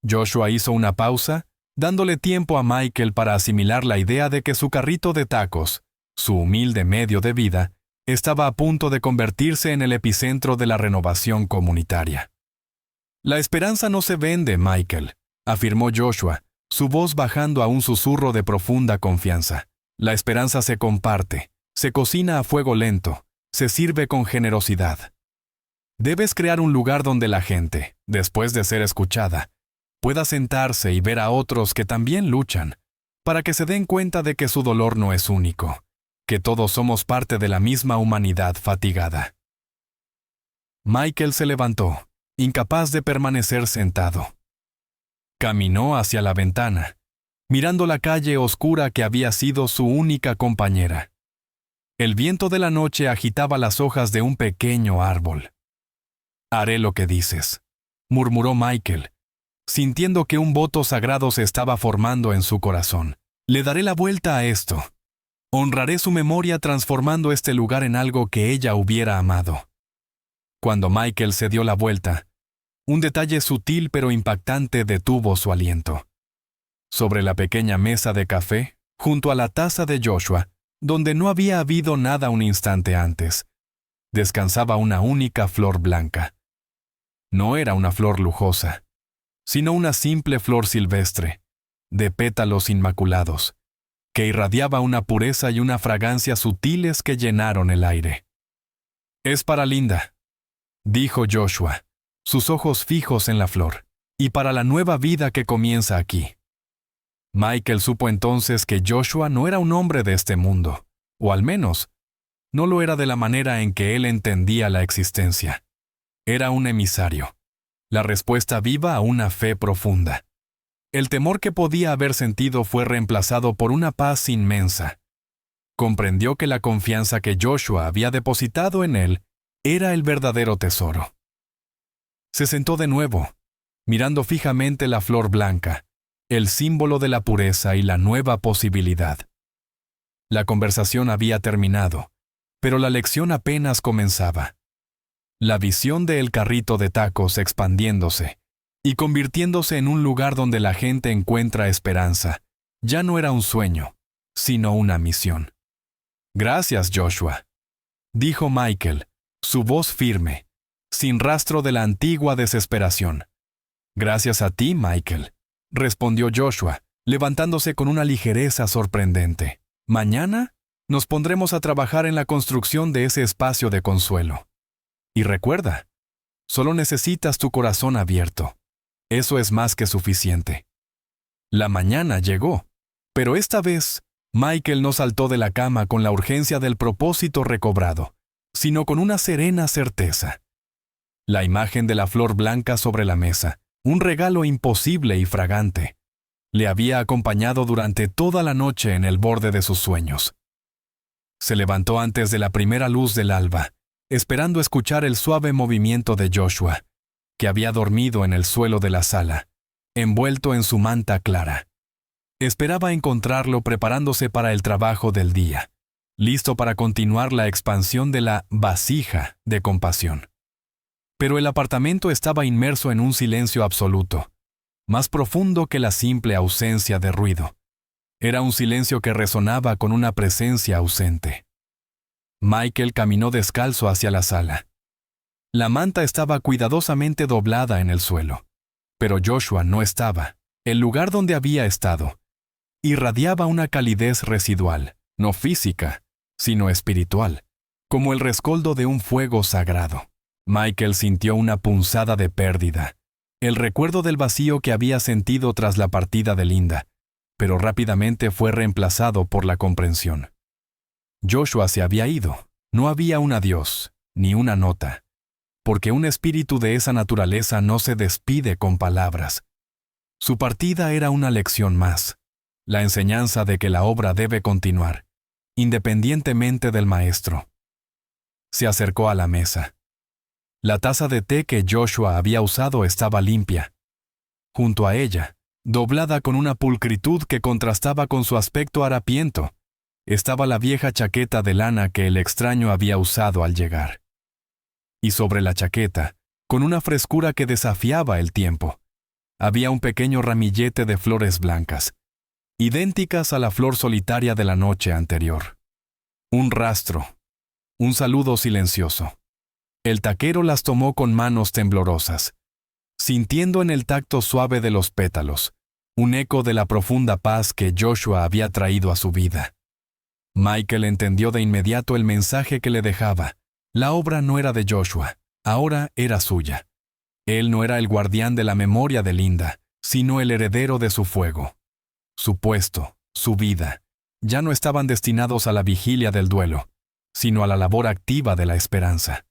Joshua hizo una pausa, dándole tiempo a Michael para asimilar la idea de que su carrito de tacos, su humilde medio de vida, estaba a punto de convertirse en el epicentro de la renovación comunitaria. La esperanza no se vende, Michael, afirmó Joshua, su voz bajando a un susurro de profunda confianza. La esperanza se comparte, se cocina a fuego lento, se sirve con generosidad. Debes crear un lugar donde la gente, después de ser escuchada, pueda sentarse y ver a otros que también luchan, para que se den cuenta de que su dolor no es único, que todos somos parte de la misma humanidad fatigada. Michael se levantó, incapaz de permanecer sentado. Caminó hacia la ventana, mirando la calle oscura que había sido su única compañera. El viento de la noche agitaba las hojas de un pequeño árbol. «Haré lo que dices», murmuró Michael, sintiendo que un voto sagrado se estaba formando en su corazón. «Le daré la vuelta a esto. Honraré su memoria transformando este lugar en algo que ella hubiera amado». Cuando Michael se dio la vuelta, un detalle sutil pero impactante detuvo su aliento. Sobre la pequeña mesa de café, junto a la taza de Joshua, donde no había habido nada un instante antes, descansaba una única flor blanca. No era una flor lujosa, sino una simple flor silvestre, de pétalos inmaculados, que irradiaba una pureza y una fragancia sutiles que llenaron el aire. «Es para Linda», dijo Joshua, sus ojos fijos en la flor, «y para la nueva vida que comienza aquí». Michael supo entonces que Joshua no era un hombre de este mundo, o al menos, no lo era de la manera en que él entendía la existencia. Era un emisario, la respuesta viva a una fe profunda. El temor que podía haber sentido fue reemplazado por una paz inmensa. Comprendió que la confianza que Joshua había depositado en él era el verdadero tesoro. Se sentó de nuevo, mirando fijamente la flor blanca, el símbolo de la pureza y la nueva posibilidad. La conversación había terminado, pero la lección apenas comenzaba. La visión de el carrito de tacos expandiéndose y convirtiéndose en un lugar donde la gente encuentra esperanza, ya no era un sueño, sino una misión. «Gracias, Joshua», dijo Michael, su voz firme, sin rastro de la antigua desesperación. Gracias a ti, Michael, respondió Joshua, levantándose con una ligereza sorprendente. Mañana nos pondremos a trabajar en la construcción de ese espacio de consuelo. Y recuerda, solo necesitas tu corazón abierto. Eso es más que suficiente. La mañana llegó, pero esta vez Michael no saltó de la cama con la urgencia del propósito recobrado, sino con una serena certeza. La imagen de la flor blanca sobre la mesa, un regalo imposible y fragante, le había acompañado durante toda la noche en el borde de sus sueños. Se levantó antes de la primera luz del alba, esperando escuchar el suave movimiento de Joshua, que había dormido en el suelo de la sala, envuelto en su manta clara. Esperaba encontrarlo preparándose para el trabajo del día, listo para continuar la expansión de la vasija de compasión. Pero el apartamento estaba inmerso en un silencio absoluto, más profundo que la simple ausencia de ruido. Era un silencio que resonaba con una presencia ausente. Michael caminó descalzo hacia la sala. La manta estaba cuidadosamente doblada en el suelo, pero Joshua no estaba. El lugar donde había estado irradiaba una calidez residual, no física, sino espiritual, como el rescoldo de un fuego sagrado. Michael sintió una punzada de pérdida, el recuerdo del vacío que había sentido tras la partida de Linda, pero rápidamente fue reemplazado por la comprensión. Joshua se había ido. No había un adiós, ni una nota, porque un espíritu de esa naturaleza no se despide con palabras. Su partida era una lección más, la enseñanza de que la obra debe continuar, independientemente del maestro. Se acercó a la mesa. La taza de té que Joshua había usado estaba limpia. Junto a ella, doblada con una pulcritud que contrastaba con su aspecto harapiento, estaba la vieja chaqueta de lana que el extraño había usado al llegar. Y sobre la chaqueta, con una frescura que desafiaba el tiempo, había un pequeño ramillete de flores blancas, idénticas a la flor solitaria de la noche anterior. Un rastro, un saludo silencioso. El taquero las tomó con manos temblorosas, sintiendo en el tacto suave de los pétalos un eco de la profunda paz que Joshua había traído a su vida. Michael entendió de inmediato el mensaje que le dejaba. La obra no era de Joshua, ahora era suya. Él no era el guardián de la memoria de Linda, sino el heredero de su fuego. Su puesto, su vida, ya no estaban destinados a la vigilia del duelo, sino a la labor activa de la esperanza.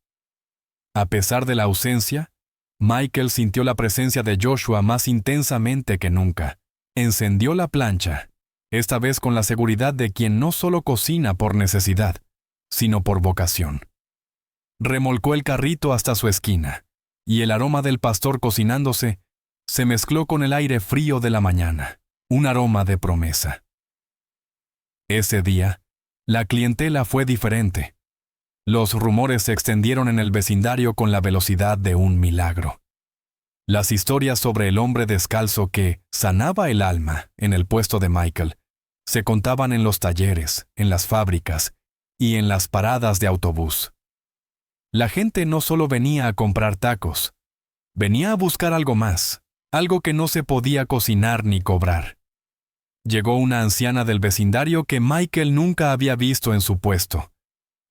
A pesar de la ausencia, Michael sintió la presencia de Joshua más intensamente que nunca. Encendió la plancha, esta vez con la seguridad de quien no solo cocina por necesidad, sino por vocación. Remolcó el carrito hasta su esquina, y el aroma del pastor cocinándose se mezcló con el aire frío de la mañana, un aroma de promesa. Ese día, la clientela fue diferente. Los rumores se extendieron en el vecindario con la velocidad de un milagro. Las historias sobre el hombre descalzo que sanaba el alma en el puesto de Michael se contaban en los talleres, en las fábricas y en las paradas de autobús. La gente no solo venía a comprar tacos, venía a buscar algo más, algo que no se podía cocinar ni cobrar. Llegó una anciana del vecindario que Michael nunca había visto en su puesto,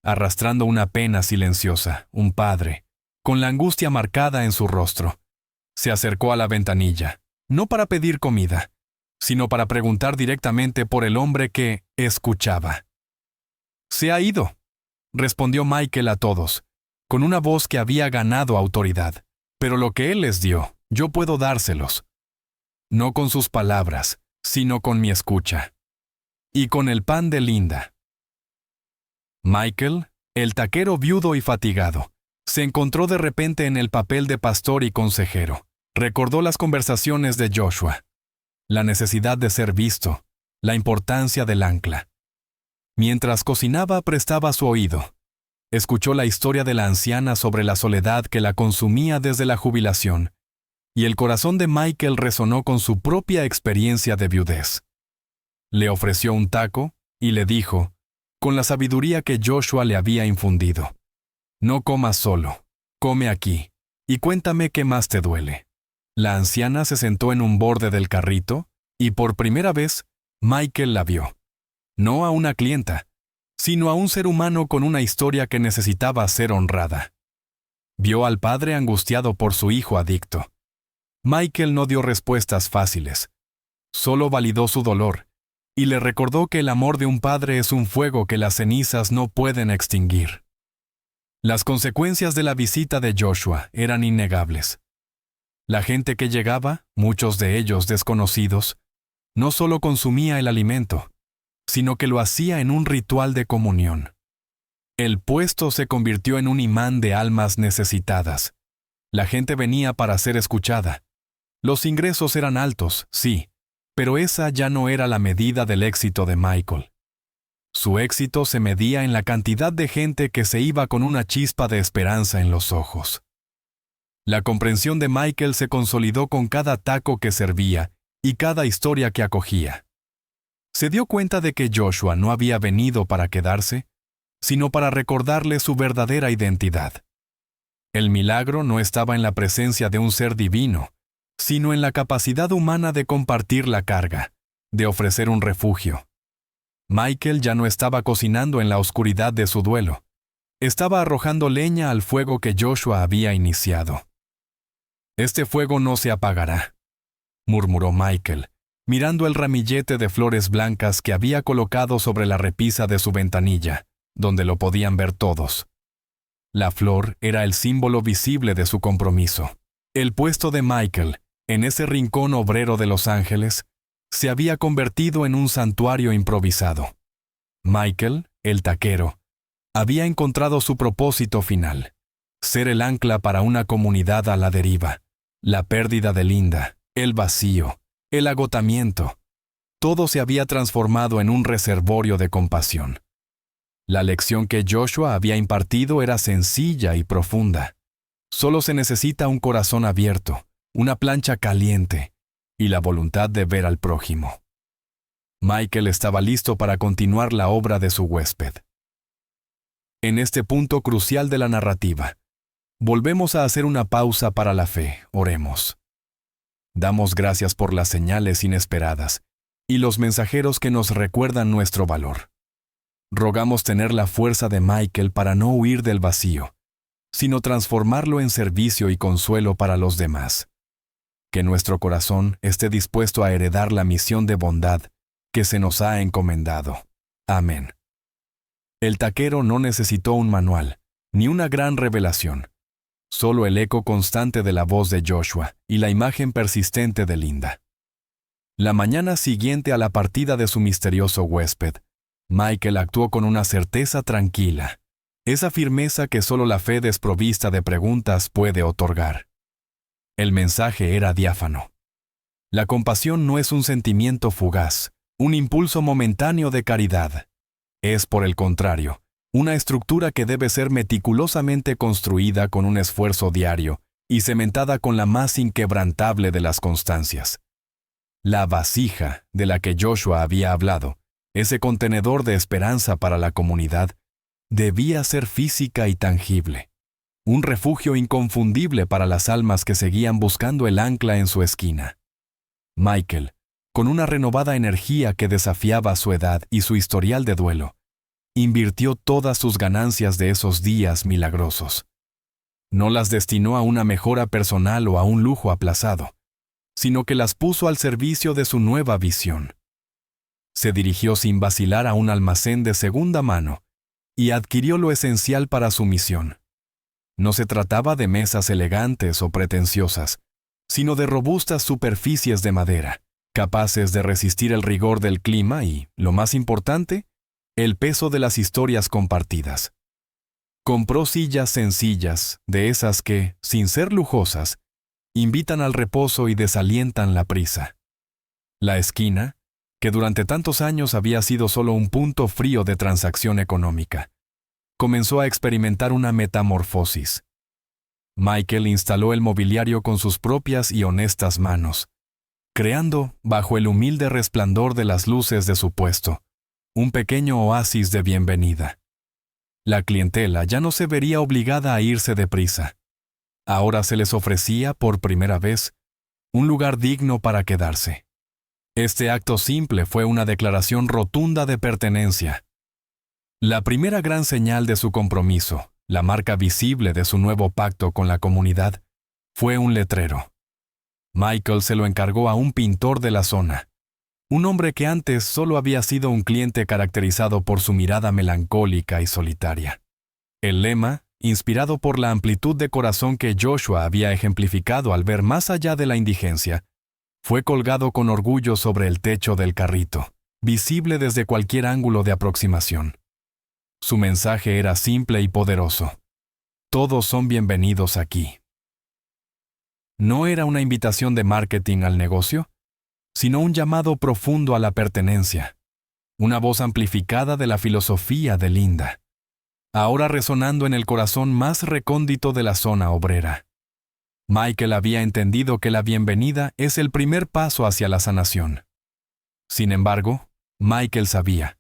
arrastrando una pena silenciosa, un padre, con la angustia marcada en su rostro. Se acercó a la ventanilla, no para pedir comida, sino para preguntar directamente por el hombre que escuchaba. «Se ha ido», respondió Michael a todos, con una voz que había ganado autoridad. «Pero lo que él les dio, yo puedo dárselos. No con sus palabras, sino con mi escucha. Y con el pan de Linda». Michael, el taquero viudo y fatigado, se encontró de repente en el papel de pastor y consejero. Recordó las conversaciones de Joshua, la necesidad de ser visto, la importancia del ancla. Mientras cocinaba, prestaba su oído. Escuchó la historia de la anciana sobre la soledad que la consumía desde la jubilación, y el corazón de Michael resonó con su propia experiencia de viudez. Le ofreció un taco y le dijo, con la sabiduría que Joshua le había infundido: «No comas solo, come aquí, y cuéntame qué más te duele». La anciana se sentó en un borde del carrito y por primera vez Michael la vio. No a una clienta, sino a un ser humano con una historia que necesitaba ser honrada. Vio al padre angustiado por su hijo adicto. Michael no dio respuestas fáciles. Solo validó su dolor y le recordó que el amor de un padre es un fuego que las cenizas no pueden extinguir. Las consecuencias de la visita de Joshua eran innegables. La gente que llegaba, muchos de ellos desconocidos, no solo consumía el alimento, sino que lo hacía en un ritual de comunión. El puesto se convirtió en un imán de almas necesitadas. La gente venía para ser escuchada. Los ingresos eran altos, sí, pero esa ya no era la medida del éxito de Michael. Su éxito se medía en la cantidad de gente que se iba con una chispa de esperanza en los ojos. La comprensión de Michael se consolidó con cada taco que servía y cada historia que acogía. Se dio cuenta de que Joshua no había venido para quedarse, sino para recordarle su verdadera identidad. El milagro no estaba en la presencia de un ser divino, sino en la capacidad humana de compartir la carga, de ofrecer un refugio. Michael ya no estaba cocinando en la oscuridad de su duelo. Estaba arrojando leña al fuego que Joshua había iniciado. «Este fuego no se apagará», murmuró Michael, mirando el ramillete de flores blancas que había colocado sobre la repisa de su ventanilla, donde lo podían ver todos. La flor era el símbolo visible de su compromiso. El puesto de Michael, en ese rincón obrero de Los Ángeles, se había convertido en un santuario improvisado. Michael, el taquero, había encontrado su propósito final: ser el ancla para una comunidad a la deriva. La pérdida de Linda, el vacío, el agotamiento, todo se había transformado en un reservorio de compasión. La lección que Joshua había impartido era sencilla y profunda. Solo se necesita un corazón abierto, una plancha caliente y la voluntad de ver al prójimo. Michael estaba listo para continuar la obra de su huésped. En este punto crucial de la narrativa, volvemos a hacer una pausa para la fe. Oremos. Damos gracias por las señales inesperadas y los mensajeros que nos recuerdan nuestro valor. Rogamos tener la fuerza de Michael para no huir del vacío, sino transformarlo en servicio y consuelo para los demás. Que nuestro corazón esté dispuesto a heredar la misión de bondad que se nos ha encomendado. Amén. El taquero no necesitó un manual, ni una gran revelación. Solo el eco constante de la voz de Joshua y la imagen persistente de Linda. La mañana siguiente a la partida de su misterioso huésped, Michael actuó con una certeza tranquila, esa firmeza que solo la fe desprovista de preguntas puede otorgar. El mensaje era diáfano. La compasión no es un sentimiento fugaz, un impulso momentáneo de caridad. Es, por el contrario, una estructura que debe ser meticulosamente construida con un esfuerzo diario y cementada con la más inquebrantable de las constancias. La vasija de la que Joshua había hablado, ese contenedor de esperanza para la comunidad, debía ser física y tangible, un refugio inconfundible para las almas que seguían buscando el ancla en su esquina. Michael, con una renovada energía que desafiaba su edad y su historial de duelo, invirtió todas sus ganancias de esos días milagrosos. No las destinó a una mejora personal o a un lujo aplazado, sino que las puso al servicio de su nueva visión. Se dirigió sin vacilar a un almacén de segunda mano y adquirió lo esencial para su misión. No se trataba de mesas elegantes o pretenciosas, sino de robustas superficies de madera, capaces de resistir el rigor del clima y, lo más importante, el peso de las historias compartidas. Compró sillas sencillas, de esas que, sin ser lujosas, invitan al reposo y desalientan la prisa. La esquina, que durante tantos años había sido solo un punto frío de transacción económica, comenzó a experimentar una metamorfosis. Michael instaló el mobiliario con sus propias y honestas manos, creando, bajo el humilde resplandor de las luces de su puesto, un pequeño oasis de bienvenida. La clientela ya no se vería obligada a irse deprisa. Ahora se les ofrecía, por primera vez, un lugar digno para quedarse. Este acto simple fue una declaración rotunda de pertenencia. La primera gran señal de su compromiso, la marca visible de su nuevo pacto con la comunidad, fue un letrero. Michael se lo encargó a un pintor de la zona, un hombre que antes solo había sido un cliente caracterizado por su mirada melancólica y solitaria. El lema, inspirado por la amplitud de corazón que Joshua había ejemplificado al ver más allá de la indigencia, fue colgado con orgullo sobre el techo del carrito, visible desde cualquier ángulo de aproximación. Su mensaje era simple y poderoso. Todos son bienvenidos aquí. No era una invitación de marketing al negocio, sino un llamado profundo a la pertenencia, una voz amplificada de la filosofía de Linda, ahora resonando en el corazón más recóndito de la zona obrera. Michael había entendido que la bienvenida es el primer paso hacia la sanación. Sin embargo, Michael sabía,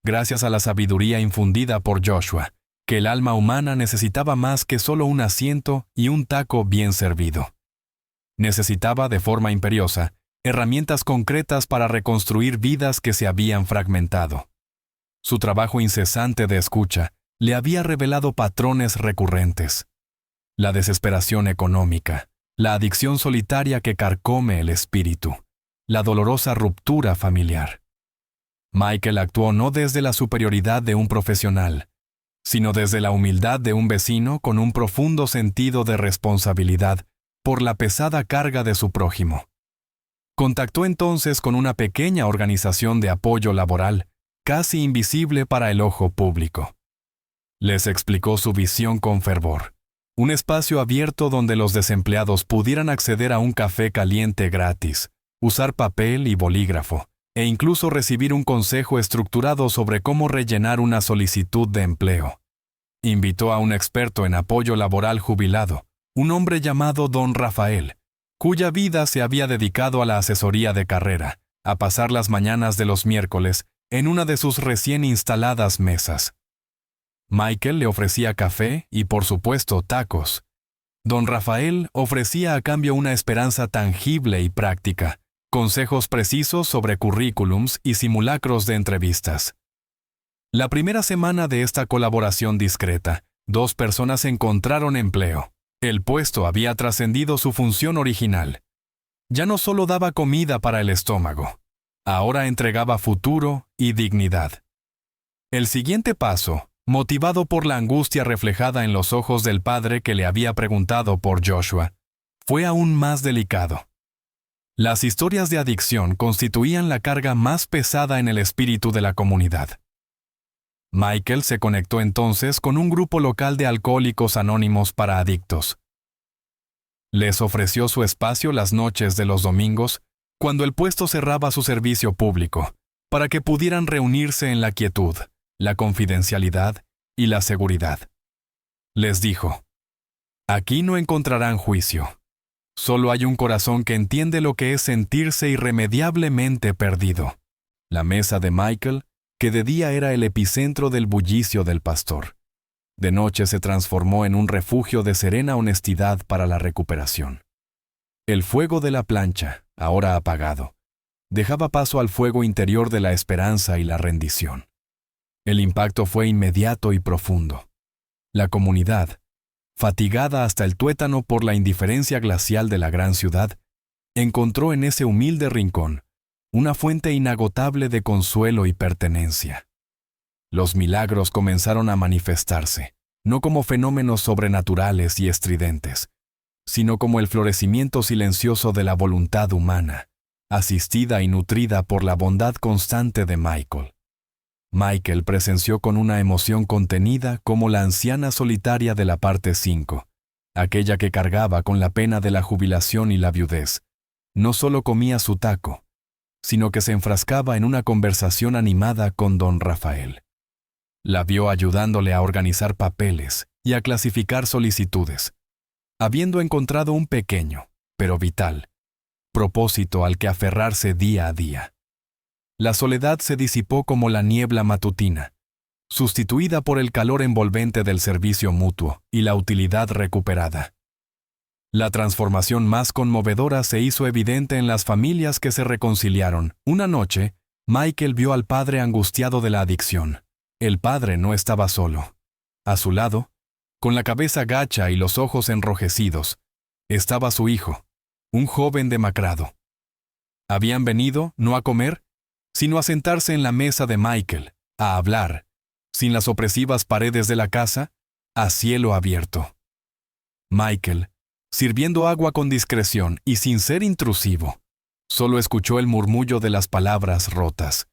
gracias a la sabiduría infundida por Joshua, que el alma humana necesitaba más que solo un asiento y un taco bien servido. Necesitaba, de forma imperiosa, herramientas concretas para reconstruir vidas que se habían fragmentado. Su trabajo incesante de escucha le había revelado patrones recurrentes. La desesperación económica, la adicción solitaria que carcome el espíritu, la dolorosa ruptura familiar. Michael actuó no desde la superioridad de un profesional, sino desde la humildad de un vecino con un profundo sentido de responsabilidad por la pesada carga de su prójimo. Contactó entonces con una pequeña organización de apoyo laboral, casi invisible para el ojo público. Les explicó su visión con fervor. Un espacio abierto donde los desempleados pudieran acceder a un café caliente gratis, usar papel y bolígrafo, e incluso recibir un consejo estructurado sobre cómo rellenar una solicitud de empleo. Invitó a un experto en apoyo laboral jubilado, un hombre llamado Don Rafael, cuya vida se había dedicado a la asesoría de carrera, a pasar las mañanas de los miércoles en una de sus recién instaladas mesas. Michael le ofrecía café y, por supuesto, tacos. Don Rafael ofrecía a cambio una esperanza tangible y práctica, consejos precisos sobre currículums y simulacros de entrevistas. La primera semana de esta colaboración discreta, 2 personas encontraron empleo. El puesto había trascendido su función original. Ya no solo daba comida para el estómago, ahora entregaba futuro y dignidad. El siguiente paso, motivado por la angustia reflejada en los ojos del padre que le había preguntado por Joshua, fue aún más delicado. Las historias de adicción constituían la carga más pesada en el espíritu de la comunidad. Michael se conectó entonces con un grupo local de alcohólicos anónimos para adictos. Les ofreció su espacio las noches de los domingos, cuando el puesto cerraba su servicio público, para que pudieran reunirse en la quietud, la confidencialidad y la seguridad. Les dijo: «Aquí no encontrarán juicio. Solo hay un corazón que entiende lo que es sentirse irremediablemente perdido». La mesa de Michael, que de día era el epicentro del bullicio del pastor, de noche se transformó en un refugio de serena honestidad para la recuperación. El fuego de la plancha, ahora apagado, dejaba paso al fuego interior de la esperanza y la rendición. El impacto fue inmediato y profundo. La comunidad, fatigada hasta el tuétano por la indiferencia glacial de la gran ciudad, encontró en ese humilde rincón una fuente inagotable de consuelo y pertenencia. Los milagros comenzaron a manifestarse, no como fenómenos sobrenaturales y estridentes, sino como el florecimiento silencioso de la voluntad humana, asistida y nutrida por la bondad constante de Michael. Michael presenció con una emoción contenida como la anciana solitaria de la parte 5, aquella que cargaba con la pena de la jubilación y la viudez. No solo comía su taco, sino que se enfrascaba en una conversación animada con Don Rafael. La vio ayudándole a organizar papeles y a clasificar solicitudes, habiendo encontrado un pequeño, pero vital, propósito al que aferrarse día a día. La soledad se disipó como la niebla matutina, sustituida por el calor envolvente del servicio mutuo y la utilidad recuperada. La transformación más conmovedora se hizo evidente en las familias que se reconciliaron. Una noche, Michael vio al padre angustiado de la adicción. El padre no estaba solo. A su lado, con la cabeza gacha y los ojos enrojecidos, estaba su hijo, un joven demacrado. Habían venido, no a comer, sino a sentarse en la mesa de Michael, a hablar, sin las opresivas paredes de la casa, a cielo abierto. Michael, sirviendo agua con discreción y sin ser intrusivo, solo escuchó el murmullo de las palabras rotas,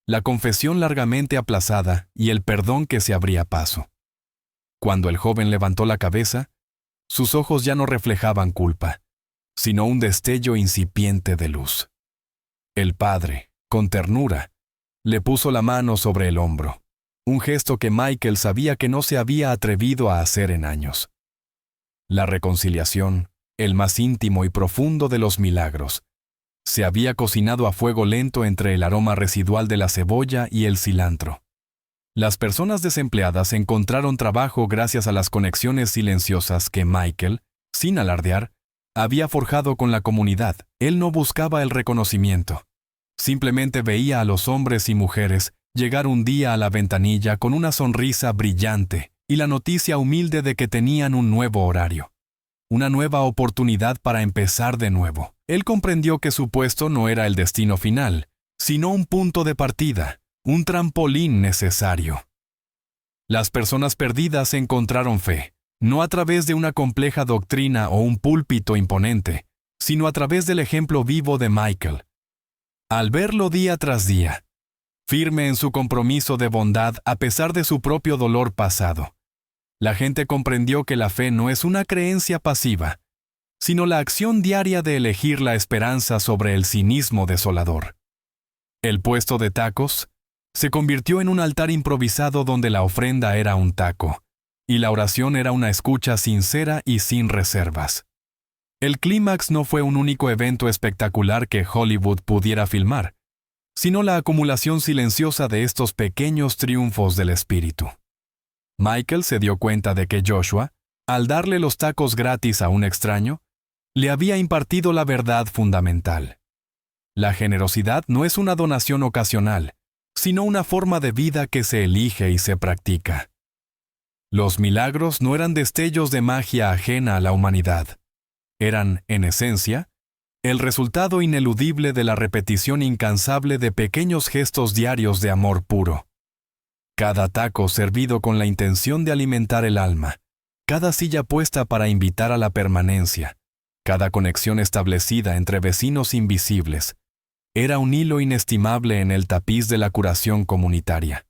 la confesión largamente aplazada y el perdón que se abría paso. Cuando el joven levantó la cabeza, sus ojos ya no reflejaban culpa, sino un destello incipiente de luz. El padre, con ternura, le puso la mano sobre el hombro, un gesto que Michael sabía que no se había atrevido a hacer en años. La reconciliación, el más íntimo y profundo de los milagros, se había cocinado a fuego lento entre el aroma residual de la cebolla y el cilantro. Las personas desempleadas encontraron trabajo gracias a las conexiones silenciosas que Michael, sin alardear, había forjado con la comunidad. Él no buscaba el reconocimiento. Simplemente veía a los hombres y mujeres llegar un día a la ventanilla con una sonrisa brillante y la noticia humilde de que tenían un nuevo horario. Una nueva oportunidad para empezar de nuevo. Él comprendió que su puesto no era el destino final, sino un punto de partida, un trampolín necesario. Las personas perdidas encontraron fe, no a través de una compleja doctrina o un púlpito imponente, sino a través del ejemplo vivo de Michael. Al verlo día tras día, firme en su compromiso de bondad a pesar de su propio dolor pasado, la gente comprendió que la fe no es una creencia pasiva, sino la acción diaria de elegir la esperanza sobre el cinismo desolador. El puesto de tacos se convirtió en un altar improvisado donde la ofrenda era un taco, y la oración era una escucha sincera y sin reservas. El clímax no fue un único evento espectacular que Hollywood pudiera filmar, sino la acumulación silenciosa de estos pequeños triunfos del espíritu. Michael se dio cuenta de que Joshua, al darle los tacos gratis a un extraño, le había impartido la verdad fundamental. La generosidad no es una donación ocasional, sino una forma de vida que se elige y se practica. Los milagros no eran destellos de magia ajena a la humanidad. Eran, en esencia, el resultado ineludible de la repetición incansable de pequeños gestos diarios de amor puro. Cada taco servido con la intención de alimentar el alma, cada silla puesta para invitar a la permanencia, cada conexión establecida entre vecinos invisibles, era un hilo inestimable en el tapiz de la curación comunitaria.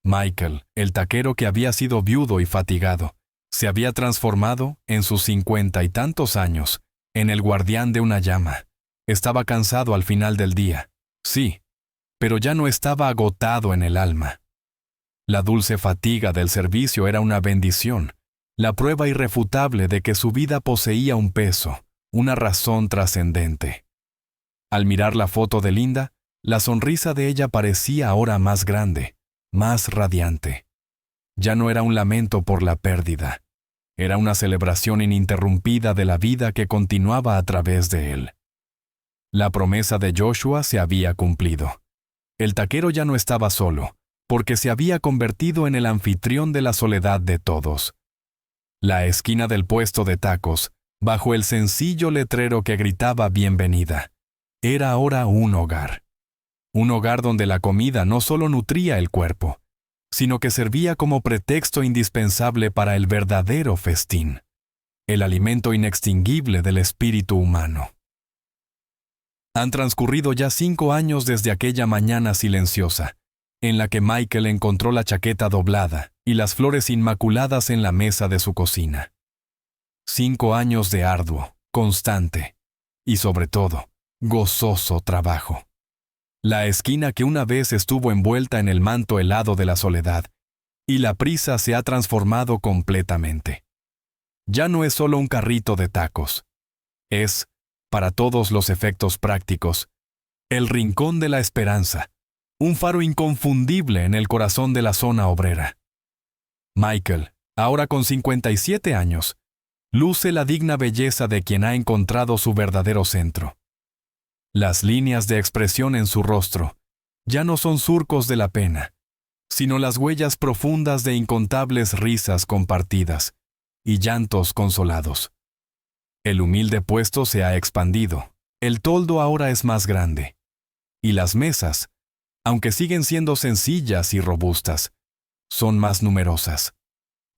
Michael, el taquero que había sido viudo y fatigado, se había transformado, en sus 50 y tantos años, en el guardián de una llama. Estaba cansado al final del día, sí, pero ya no estaba agotado en el alma. La dulce fatiga del servicio era una bendición, la prueba irrefutable de que su vida poseía un peso, una razón trascendente. Al mirar la foto de Linda, la sonrisa de ella parecía ahora más grande, más radiante. Ya no era un lamento por la pérdida, era una celebración ininterrumpida de la vida que continuaba a través de él. La promesa de Joshua se había cumplido. El taquero ya no estaba solo, porque se había convertido en el anfitrión de la soledad de todos. La esquina del puesto de tacos, bajo el sencillo letrero que gritaba bienvenida, era ahora un hogar. Un hogar donde la comida no solo nutría el cuerpo, sino que servía como pretexto indispensable para el verdadero festín, el alimento inextinguible del espíritu humano. Han transcurrido ya 5 años desde aquella mañana silenciosa, en la que Michael encontró la chaqueta doblada y las flores inmaculadas en la mesa de su cocina. 5 años de arduo, constante y, sobre todo, gozoso trabajo. La esquina que una vez estuvo envuelta en el manto helado de la soledad, y la prisa se ha transformado completamente. Ya no es solo un carrito de tacos. Es, para todos los efectos prácticos, el rincón de la esperanza, un faro inconfundible en el corazón de la zona obrera. Michael, ahora con 57 años, luce la digna belleza de quien ha encontrado su verdadero centro. Las líneas de expresión en su rostro ya no son surcos de la pena, sino las huellas profundas de incontables risas compartidas y llantos consolados. El humilde puesto se ha expandido, el toldo ahora es más grande, y las mesas, aunque siguen siendo sencillas y robustas, son más numerosas.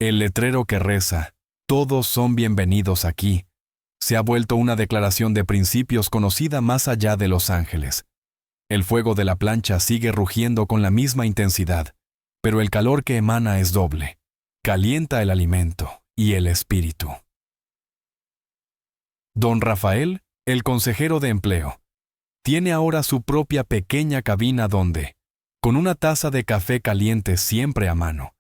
El letrero que reza, "Todos son bienvenidos aquí", se ha vuelto una declaración de principios conocida más allá de Los Ángeles. El fuego de la plancha sigue rugiendo con la misma intensidad, pero el calor que emana es doble. Calienta el alimento y el espíritu. Don Rafael, el consejero de empleo, tiene ahora su propia pequeña cabina donde, con una taza de café caliente siempre a mano,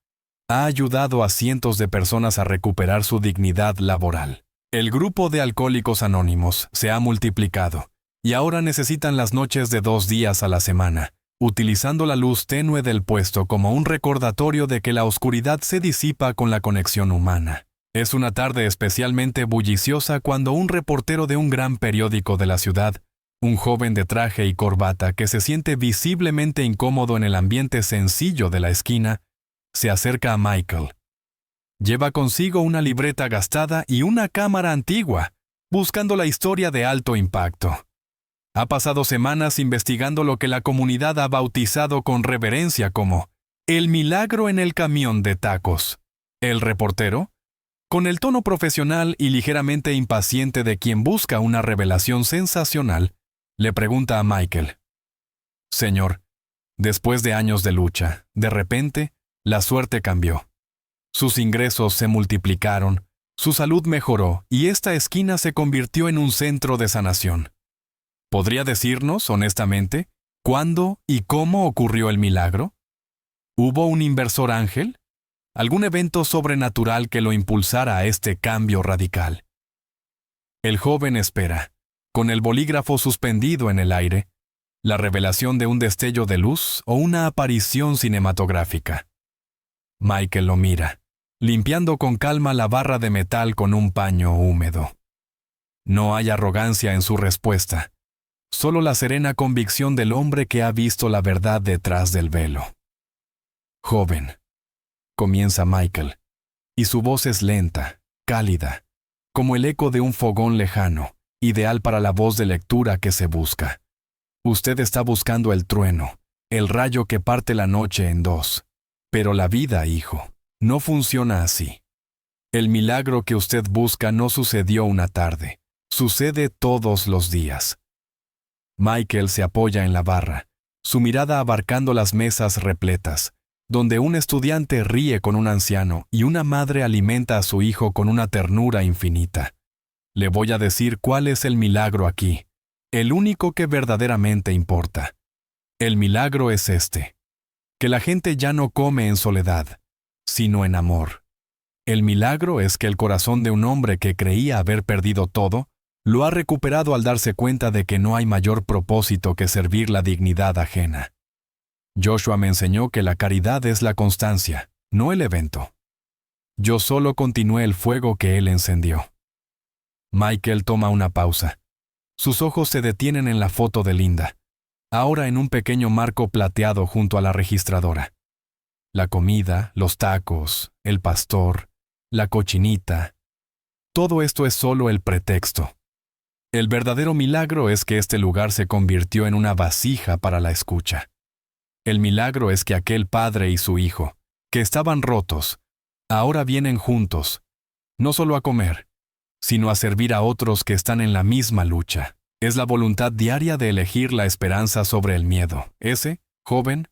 ha ayudado a cientos de personas a recuperar su dignidad laboral. El grupo de Alcohólicos Anónimos se ha multiplicado y ahora necesitan las noches de 2 días a la semana, utilizando la luz tenue del puesto como un recordatorio de que la oscuridad se disipa con la conexión humana. Es una tarde especialmente bulliciosa cuando un reportero de un gran periódico de la ciudad, un joven de traje y corbata que se siente visiblemente incómodo en el ambiente sencillo de la esquina, se acerca a Michael. Lleva consigo una libreta gastada y una cámara antigua, buscando la historia de alto impacto. Ha pasado semanas investigando lo que la comunidad ha bautizado con reverencia como el milagro en el camión de tacos. El reportero, con el tono profesional y ligeramente impaciente de quien busca una revelación sensacional, le pregunta a Michael: «Señor, después de años de lucha, de repente, la suerte cambió. Sus ingresos se multiplicaron, su salud mejoró y esta esquina se convirtió en un centro de sanación. ¿Podría decirnos, honestamente, cuándo y cómo ocurrió el milagro? ¿Hubo un inversor ángel? ¿Algún evento sobrenatural que lo impulsara a este cambio radical?» El joven espera, con el bolígrafo suspendido en el aire, la revelación de un destello de luz o una aparición cinematográfica. Michael lo mira, limpiando con calma la barra de metal con un paño húmedo. No hay arrogancia en su respuesta, solo la serena convicción del hombre que ha visto la verdad detrás del velo. «Joven», comienza Michael, y su voz es lenta, cálida, como el eco de un fogón lejano, ideal para la voz de lectura que se busca. Usted está buscando el trueno, el rayo que parte la noche en dos. Pero la vida, hijo, no funciona así. El milagro que usted busca no sucedió una tarde, sucede todos los días. Michael se apoya en la barra, su mirada abarcando las mesas repletas, donde un estudiante ríe con un anciano y una madre alimenta a su hijo con una ternura infinita. Le voy a decir cuál es el milagro aquí, el único que verdaderamente importa. El milagro es este: que la gente ya no come en soledad, sino en amor. El milagro es que el corazón de un hombre que creía haber perdido todo, lo ha recuperado al darse cuenta de que no hay mayor propósito que servir la dignidad ajena. Joshua me enseñó que la caridad es la constancia, no el evento. Yo solo continué el fuego que él encendió. Michael toma una pausa. Sus ojos se detienen en la foto de Linda, ahora en un pequeño marco plateado junto a la registradora. La comida, los tacos, el pastor, la cochinita, todo esto es solo el pretexto. El verdadero milagro es que este lugar se convirtió en una vasija para la escucha. El milagro es que aquel padre y su hijo, que estaban rotos, ahora vienen juntos, no solo a comer, sino a servir a otros que están en la misma lucha. Es la voluntad diaria de elegir la esperanza sobre el miedo. Ese, joven,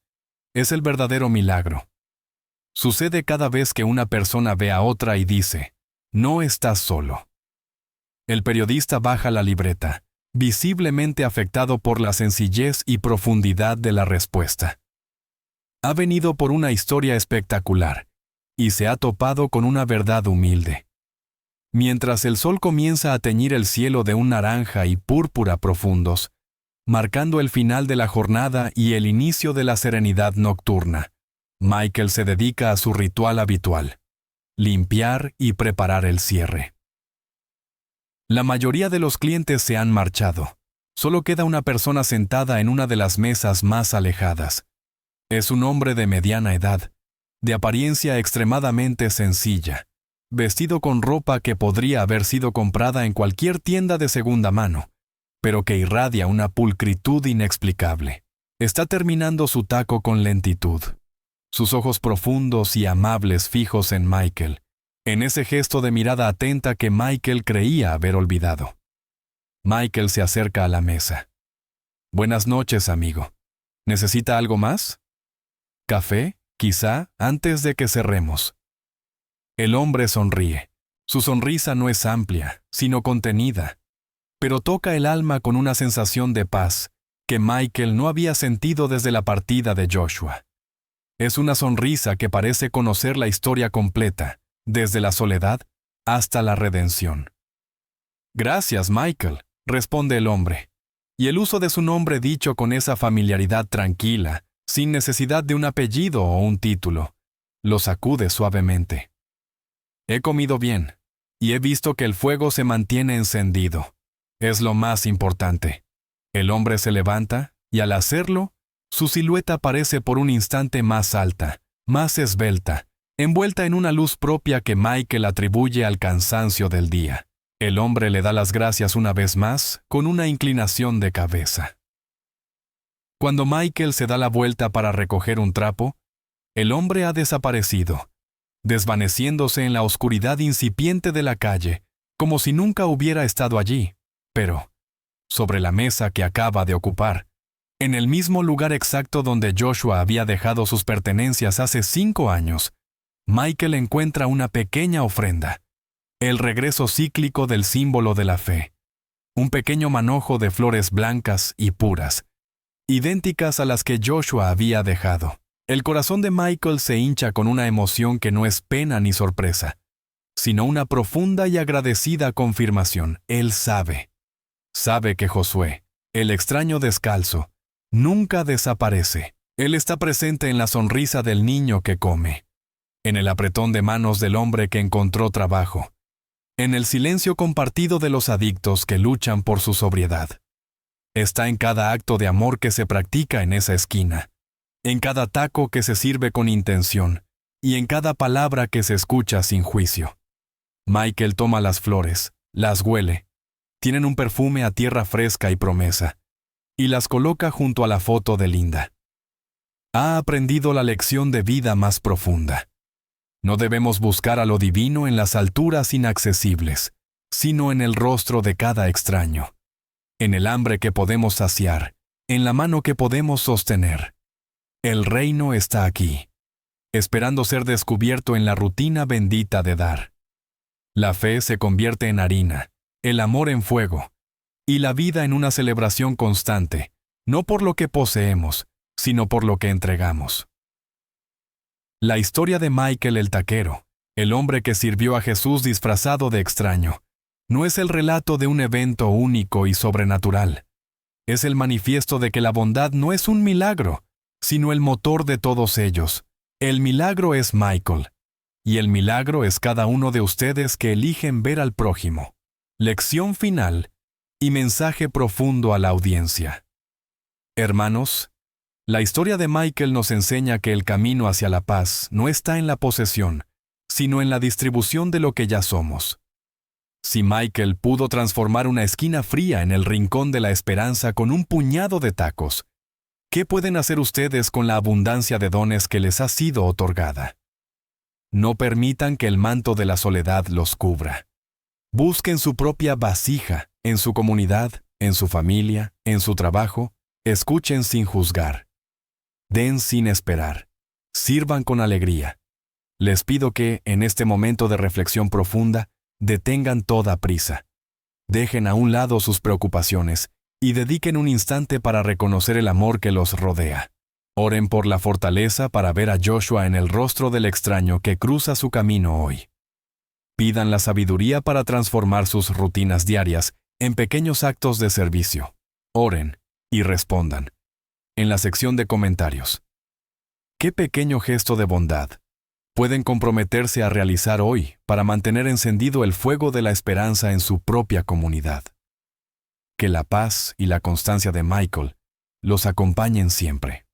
es el verdadero milagro. Sucede cada vez que una persona ve a otra y dice: «No estás solo». El periodista baja la libreta, visiblemente afectado por la sencillez y profundidad de la respuesta. Ha venido por una historia espectacular y se ha topado con una verdad humilde. Mientras el sol comienza a teñir el cielo de un naranja y púrpura profundos, marcando el final de la jornada y el inicio de la serenidad nocturna, Michael se dedica a su ritual habitual: limpiar y preparar el cierre. La mayoría de los clientes se han marchado. Solo queda una persona sentada en una de las mesas más alejadas. Es un hombre de mediana edad, de apariencia extremadamente sencilla, vestido con ropa que podría haber sido comprada en cualquier tienda de segunda mano, pero que irradia una pulcritud inexplicable. Está terminando su taco con lentitud. Sus ojos profundos y amables fijos en Michael, en ese gesto de mirada atenta que Michael creía haber olvidado. Michael se acerca a la mesa. Buenas noches, amigo. ¿Necesita algo más? ¿Café, quizá, antes de que cerremos? El hombre sonríe. Su sonrisa no es amplia, sino contenida, pero toca el alma con una sensación de paz que Michael no había sentido desde la partida de Joshua. Es una sonrisa que parece conocer la historia completa, desde la soledad hasta la redención. Gracias, Michael, responde el hombre, y el uso de su nombre dicho con esa familiaridad tranquila, sin necesidad de un apellido o un título, lo sacude suavemente. He comido bien, y he visto que el fuego se mantiene encendido. Es lo más importante. El hombre se levanta, y al hacerlo, su silueta parece por un instante más alta, más esbelta, envuelta en una luz propia que Michael atribuye al cansancio del día. El hombre le da las gracias una vez más, con una inclinación de cabeza. Cuando Michael se da la vuelta para recoger un trapo, el hombre ha desaparecido, desvaneciéndose en la oscuridad incipiente de la calle, como si nunca hubiera estado allí. Pero, sobre la mesa que acaba de ocupar, en el mismo lugar exacto donde Joshua había dejado sus pertenencias hace 5 años, Michael encuentra una pequeña ofrenda, el regreso cíclico del símbolo de la fe, un pequeño manojo de flores blancas y puras, idénticas a las que Joshua había dejado. El corazón de Michael se hincha con una emoción que no es pena ni sorpresa, sino una profunda y agradecida confirmación. Él sabe que Josué, el extraño descalzo, nunca desaparece. Él está presente en la sonrisa del niño que come, en el apretón de manos del hombre que encontró trabajo, en el silencio compartido de los adictos que luchan por su sobriedad. Está en cada acto de amor que se practica en esa esquina, en cada taco que se sirve con intención y en cada palabra que se escucha sin juicio. Michael toma las flores, las huele, tienen un perfume a tierra fresca y promesa, y las coloca junto a la foto de Linda. Ha aprendido la lección de vida más profunda. No debemos buscar a lo divino en las alturas inaccesibles, sino en el rostro de cada extraño, en el hambre que podemos saciar, en la mano que podemos sostener. El reino está aquí, esperando ser descubierto en la rutina bendita de dar. La fe se convierte en harina, el amor en fuego, y la vida en una celebración constante, no por lo que poseemos, sino por lo que entregamos. La historia de Michael el taquero, el hombre que sirvió a Jesús disfrazado de extraño, no es el relato de un evento único y sobrenatural. Es el manifiesto de que la bondad no es un milagro, sino el motor de todos ellos. El milagro es Michael, y el milagro es cada uno de ustedes que eligen ver al prójimo. Lección final y mensaje profundo a la audiencia. Hermanos, la historia de Michael nos enseña que el camino hacia la paz no está en la posesión, sino en la distribución de lo que ya somos. Si Michael pudo transformar una esquina fría en el rincón de la esperanza con un puñado de tacos, ¿qué pueden hacer ustedes con la abundancia de dones que les ha sido otorgada? No permitan que el manto de la soledad los cubra. Busquen su propia vasija, en su comunidad, en su familia, en su trabajo. Escuchen sin juzgar. Den sin esperar. Sirvan con alegría. Les pido que, en este momento de reflexión profunda, detengan toda prisa. Dejen a un lado sus preocupaciones y dediquen un instante para reconocer el amor que los rodea. Oren por la fortaleza para ver a Joshua en el rostro del extraño que cruza su camino hoy. Pidan la sabiduría para transformar sus rutinas diarias en pequeños actos de servicio. Oren y respondan. En la sección de comentarios. ¿Qué pequeño gesto de bondad, pueden comprometerse a realizar hoy para mantener encendido el fuego de la esperanza en su propia comunidad. Que la paz y la constancia de Michael los acompañen siempre.